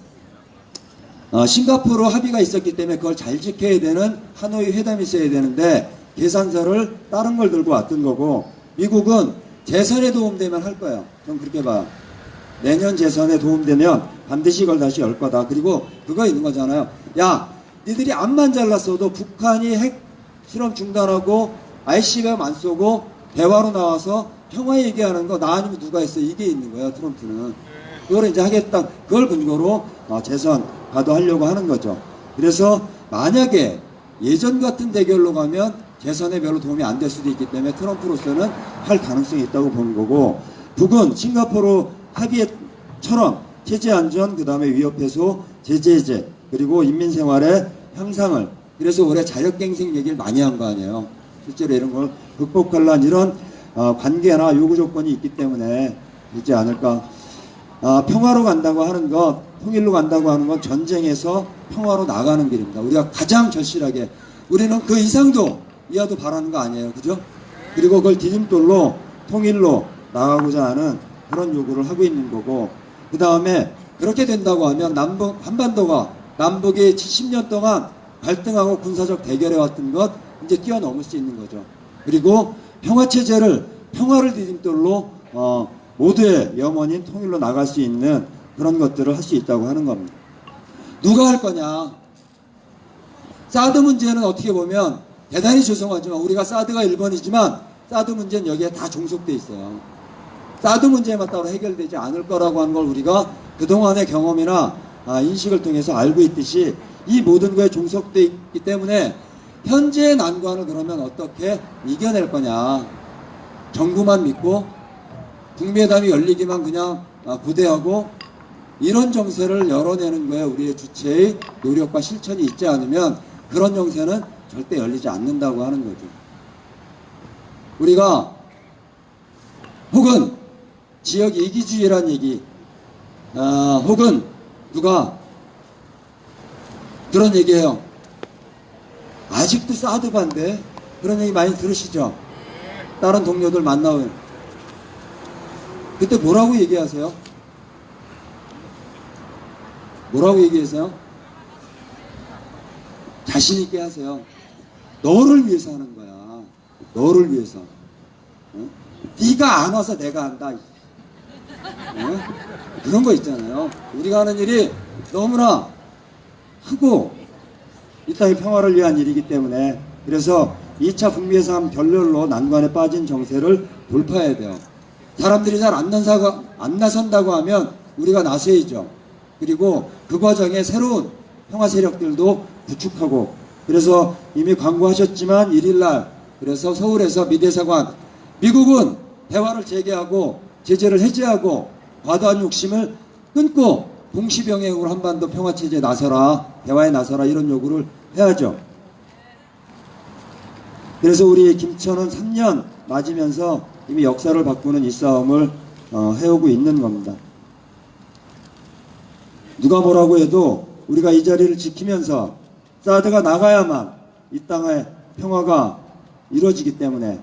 싱가포르 합의가 있었기 때문에 그걸 잘 지켜야 되는 하노이 회담이 있어야 되는데 계산서를 다른 걸 들고 왔던 거고, 미국은 재선에 도움되면 할 거예요. 전 그렇게 봐요. 내년 재선에 도움되면 반드시 이걸 다시 열 거다. 그리고 그거 있는 거잖아요. 야, 니들이 암만 잘랐어도 북한이 핵 실험 중단하고 ICBM 안 쏘고 대화로 나와서 평화 얘기하는 거 나 아니면 누가 했어? 이게 있는 거예요, 트럼프는. 그걸 이제 하겠다. 그걸 근거로 재선 가도하려고 하는 거죠. 그래서 만약에 예전 같은 대결로 가면 재선에 별로 도움이 안 될 수도 있기 때문에 트럼프로서는 할 가능성이 있다고 보는 거고, 북은 싱가포르 합의처럼 체제 안전, 그 다음에 위협 해소, 제재 해제, 그리고 인민생활의 향상을, 그래서 올해 자력갱생 얘기를 많이 한 거 아니에요. 실제로 이런 걸 극복하려는 이런 관계나 요구 조건이 있기 때문에 있지 않을까. 평화로 간다고 하는 것, 통일로 간다고 하는 건 전쟁에서 평화로 나가는 길입니다. 우리가 가장 절실하게, 우리는 그 이상도 이하도 바라는 거 아니에요. 그죠? 그리고 그걸 디딤돌로 통일로 나가고자 하는 그런 요구를 하고 있는 거고, 그 다음에 그렇게 된다고 하면 한반도가 남북이 70년 동안 갈등하고 군사적 대결해왔던 것 이제 뛰어넘을 수 있는 거죠. 그리고 평화체제를, 평화를 디딤돌로 모두의 염원인 통일로 나갈 수 있는 그런 것들을 할 수 있다고 하는 겁니다. 누가 할 거냐? 사드 문제는 어떻게 보면 대단히 죄송하지만 우리가 사드가 1번이지만 사드 문제는 여기에 다 종속돼 있어요. 사드 문제만 따로 해결되지 않을 거라고 하는 걸 우리가 그동안의 경험이나 인식을 통해서 알고 있듯이 이 모든 거에 종속돼 있기 때문에 현재의 난관을 그러면 어떻게 이겨낼 거냐? 정부만 믿고 북미회담이 열리기만 그냥 고대하고 이런 정세를 열어내는 거에 우리의 주체의 노력과 실천이 있지 않으면 그런 정세는 절대 열리지 않는다고 하는 거죠. 우리가 혹은 지역 이기주의란 얘기, 혹은 누가 그런 얘기해요. 아직도 사드 반대? 그런 얘기 많이 들으시죠? 다른 동료들 만나면 그때 뭐라고 얘기하세요? 뭐라고 얘기하세요? 자신 있게 하세요. 너를 위해서 하는 거야. 너를 위해서. 네가 안 와서 내가 한다. 그런 거 있잖아요. 우리가 하는 일이 너무나 크고 이 땅의 평화를 위한 일이기 때문에, 그래서 2차 북미 회담 결렬로 난관에 빠진 정세를 돌파해야 돼요. 사람들이 잘 안 나선다고 하면 우리가 나서야죠. 그리고 그 과정에 새로운 평화 세력들도 구축하고, 그래서 이미 광고하셨지만 1일날 그래서 서울에서 미대사관, 미국은 대화를 재개하고 제재를 해제하고 과도한 욕심을 끊고 동시병행으로 한반도 평화체제에 나서라, 대화에 나서라, 이런 요구를 해야죠. 그래서 우리 김천은 3년 맞으면서 이미 역사를 바꾸는 이 싸움을 해오고 있는 겁니다. 누가 뭐라고 해도 우리가 이 자리를 지키면서 사드가 나가야만 이 땅의 평화가 이루어지기 때문에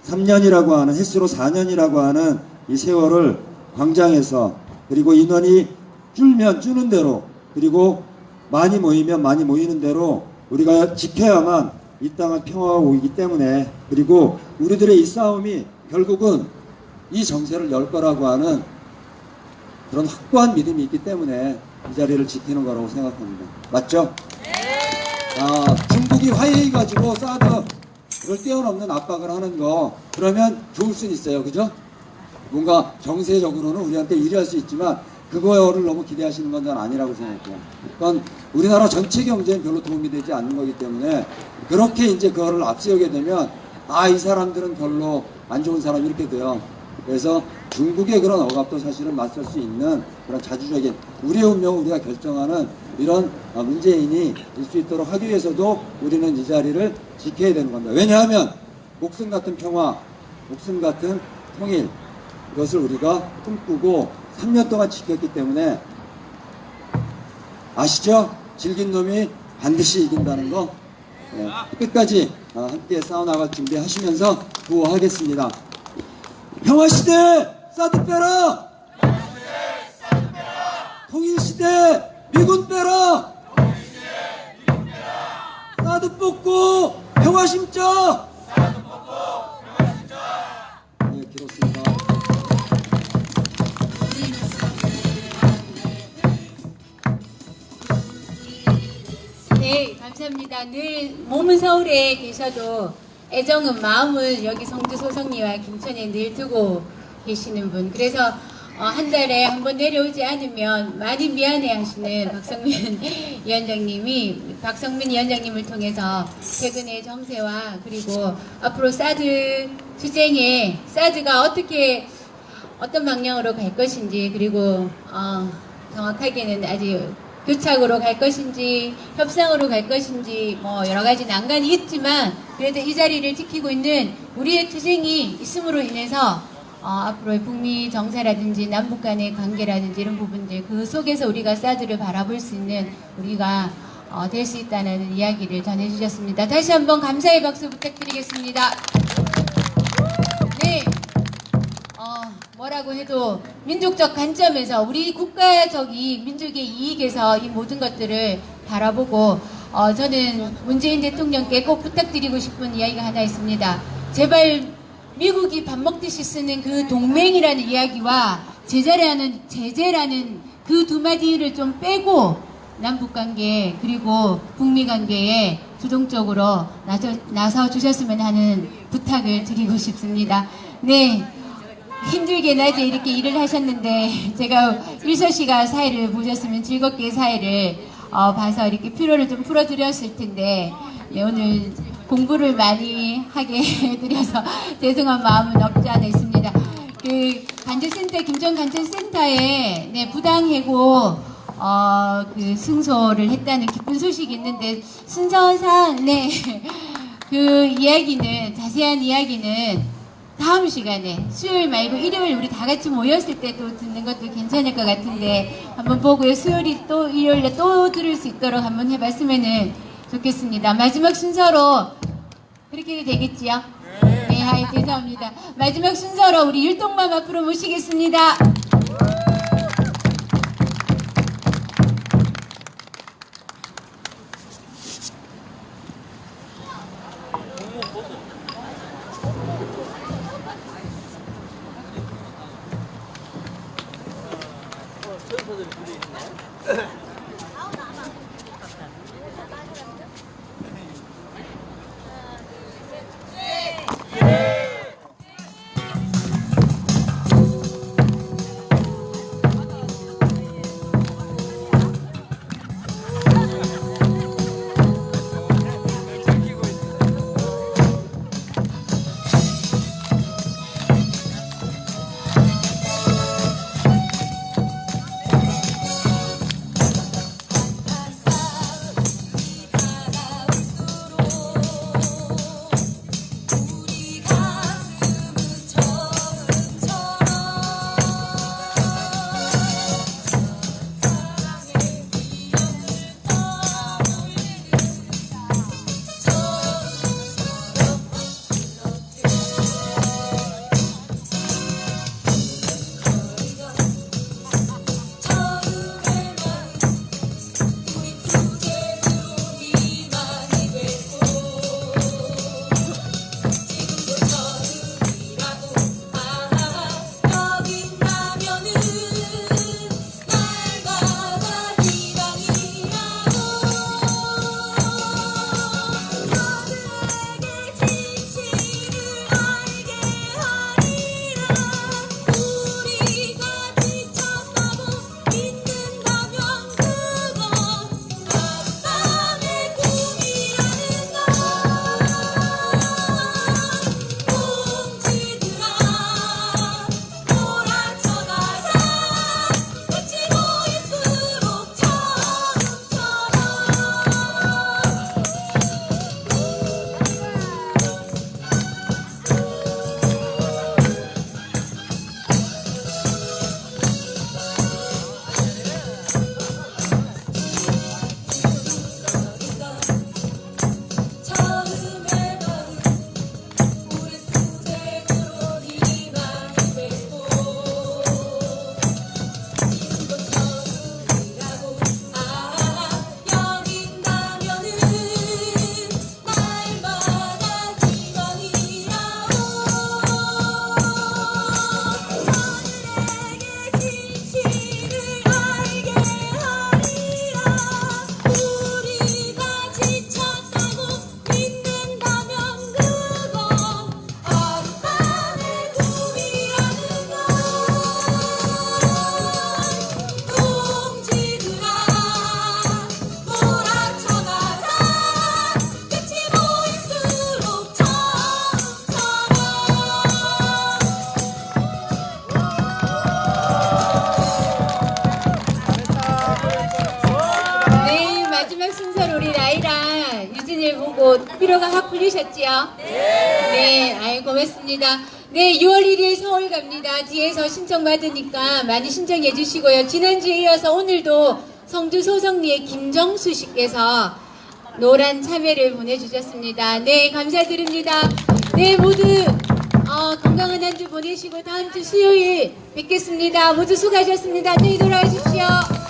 3년이라고 하는, 횟수로 4년이라고 하는 이 세월을 광장에서, 그리고 인원이 줄면 주는 대로, 그리고 많이 모이면 많이 모이는 대로 우리가 지켜야만 이 땅은 평화가 오기 때문에, 그리고 우리들의 이 싸움이 결국은 이 정세를 열 거라고 하는 그런 확고한 믿음이 있기 때문에 이 자리를 지키는 거라고 생각합니다. 맞죠? 중국이 화해해 가지고 사드를 뛰어넘는 압박을 하는 거, 그러면 좋을 수는 있어요. 그죠? 뭔가 정세적으로는 우리한테 유리할 수 있지만 그거를 너무 기대하시는 건 전 아니라고 생각해요. 그건 우리나라 전체 경제엔 별로 도움이 되지 않는 거기 때문에, 그렇게 이제 그거를 앞세우게 되면 이 사람들은 별로 안 좋은 사람, 이렇게 돼요. 그래서 중국의 그런 억압도 사실은 맞설 수 있는 그런 자주적인 우리의 운명을 우리가 결정하는 이런 문재인이 될 수 있도록 하기 위해서도 우리는 이 자리를 지켜야 되는 겁니다. 왜냐하면 목숨 같은 평화, 목숨 같은 통일, 이것을 우리가 꿈꾸고 3년 동안 지켰기 때문에, 아시죠? 질긴 놈이 반드시 이긴다는 거. 끝까지 함께 싸워나갈 준비하시면서 구호하겠습니다. 평화시대 사드 빼라! 통일시대 미군 빼라! 사드 뽑고 평화 심자! 네, 길었습니다.
네, 감사합니다. 늘 몸은 서울에 계셔도 애정은 마음은 여기 성주 소성리와 김천에 늘 두고 계시는 분. 그래서 한 달에 한 번 내려오지 않으면 많이 미안해하시는 박성민 위원장님을 통해서 최근의 정세와, 그리고 앞으로 사드 투쟁에 사드가 어떤 방향으로 갈 것인지, 그리고 정확하게는 아직 교착으로 갈 것인지 협상으로 갈 것인지 뭐 여러 가지 난관이 있지만, 그래도 이 자리를 지키고 있는 우리의 투쟁이 있음으로 인해서 앞으로의 북미 정세라든지 남북 간의 관계라든지 이런 부분들, 그 속에서 우리가 사드를 바라볼 수 있는 우리가 될 수 있다는 이야기를 전해주셨습니다. 다시 한번 감사의 박수 부탁드리겠습니다. 네, 뭐라고 해도 민족적 관점에서, 우리 국가적인 민족의 이익에서 이 모든 것들을 바라보고, 저는 문재인 대통령께 꼭 부탁드리고 싶은 이야기가 하나 있습니다. 제발 미국이 밥 먹듯이 쓰는 그 동맹이라는 이야기와 제재라는 그 두 마디를 좀 빼고 남북관계 그리고 북미관계에 주동적으로 나서 주셨으면 하는 부탁을 드리고 싶습니다. 네, 힘들게 낮에 이렇게 일을 하셨는데 제가 일서씨가 사회를 보셨으면 즐겁게 사회를 봐서 이렇게 피로를 좀 풀어드렸을 텐데, 네, 오늘 공부를 많이 하게 해드려서 죄송한 마음은 없지 않아 있습니다. 그 간제센터, 김천간제센터에 네, 부당해고 그 승소를 했다는 기쁜 소식이 있는데, 순서상 네, 그 이야기는, 자세한 이야기는 다음 시간에 수요일 말고 일요일 우리 다 같이 모였을 때 또 듣는 것도 괜찮을 것 같은데, 한번 보고요. 수요일이 또 일요일에 또 들을 수 있도록 한번 해봤으면은 좋겠습니다. 마지막 순서로 그렇게 되겠지요? 네, 죄송합니다. 마지막 순서로 우리 율동맘 앞으로 모시겠습니다. 보고 피로가 확 풀리셨지요? 네, 아이고 고맙습니다. 네, 6월 1일 서울 갑니다. 뒤에서 신청 받으니까 많이 신청해 주시고요. 지난주에 이어서 오늘도 성주 소성리의 김정수 씨께서 노란 참외를 보내주셨습니다. 네, 감사드립니다. 네, 모두 건강한 한 주 보내시고 다음 주 수요일 뵙겠습니다. 모두 수고하셨습니다. 안녕히 돌아가십시오.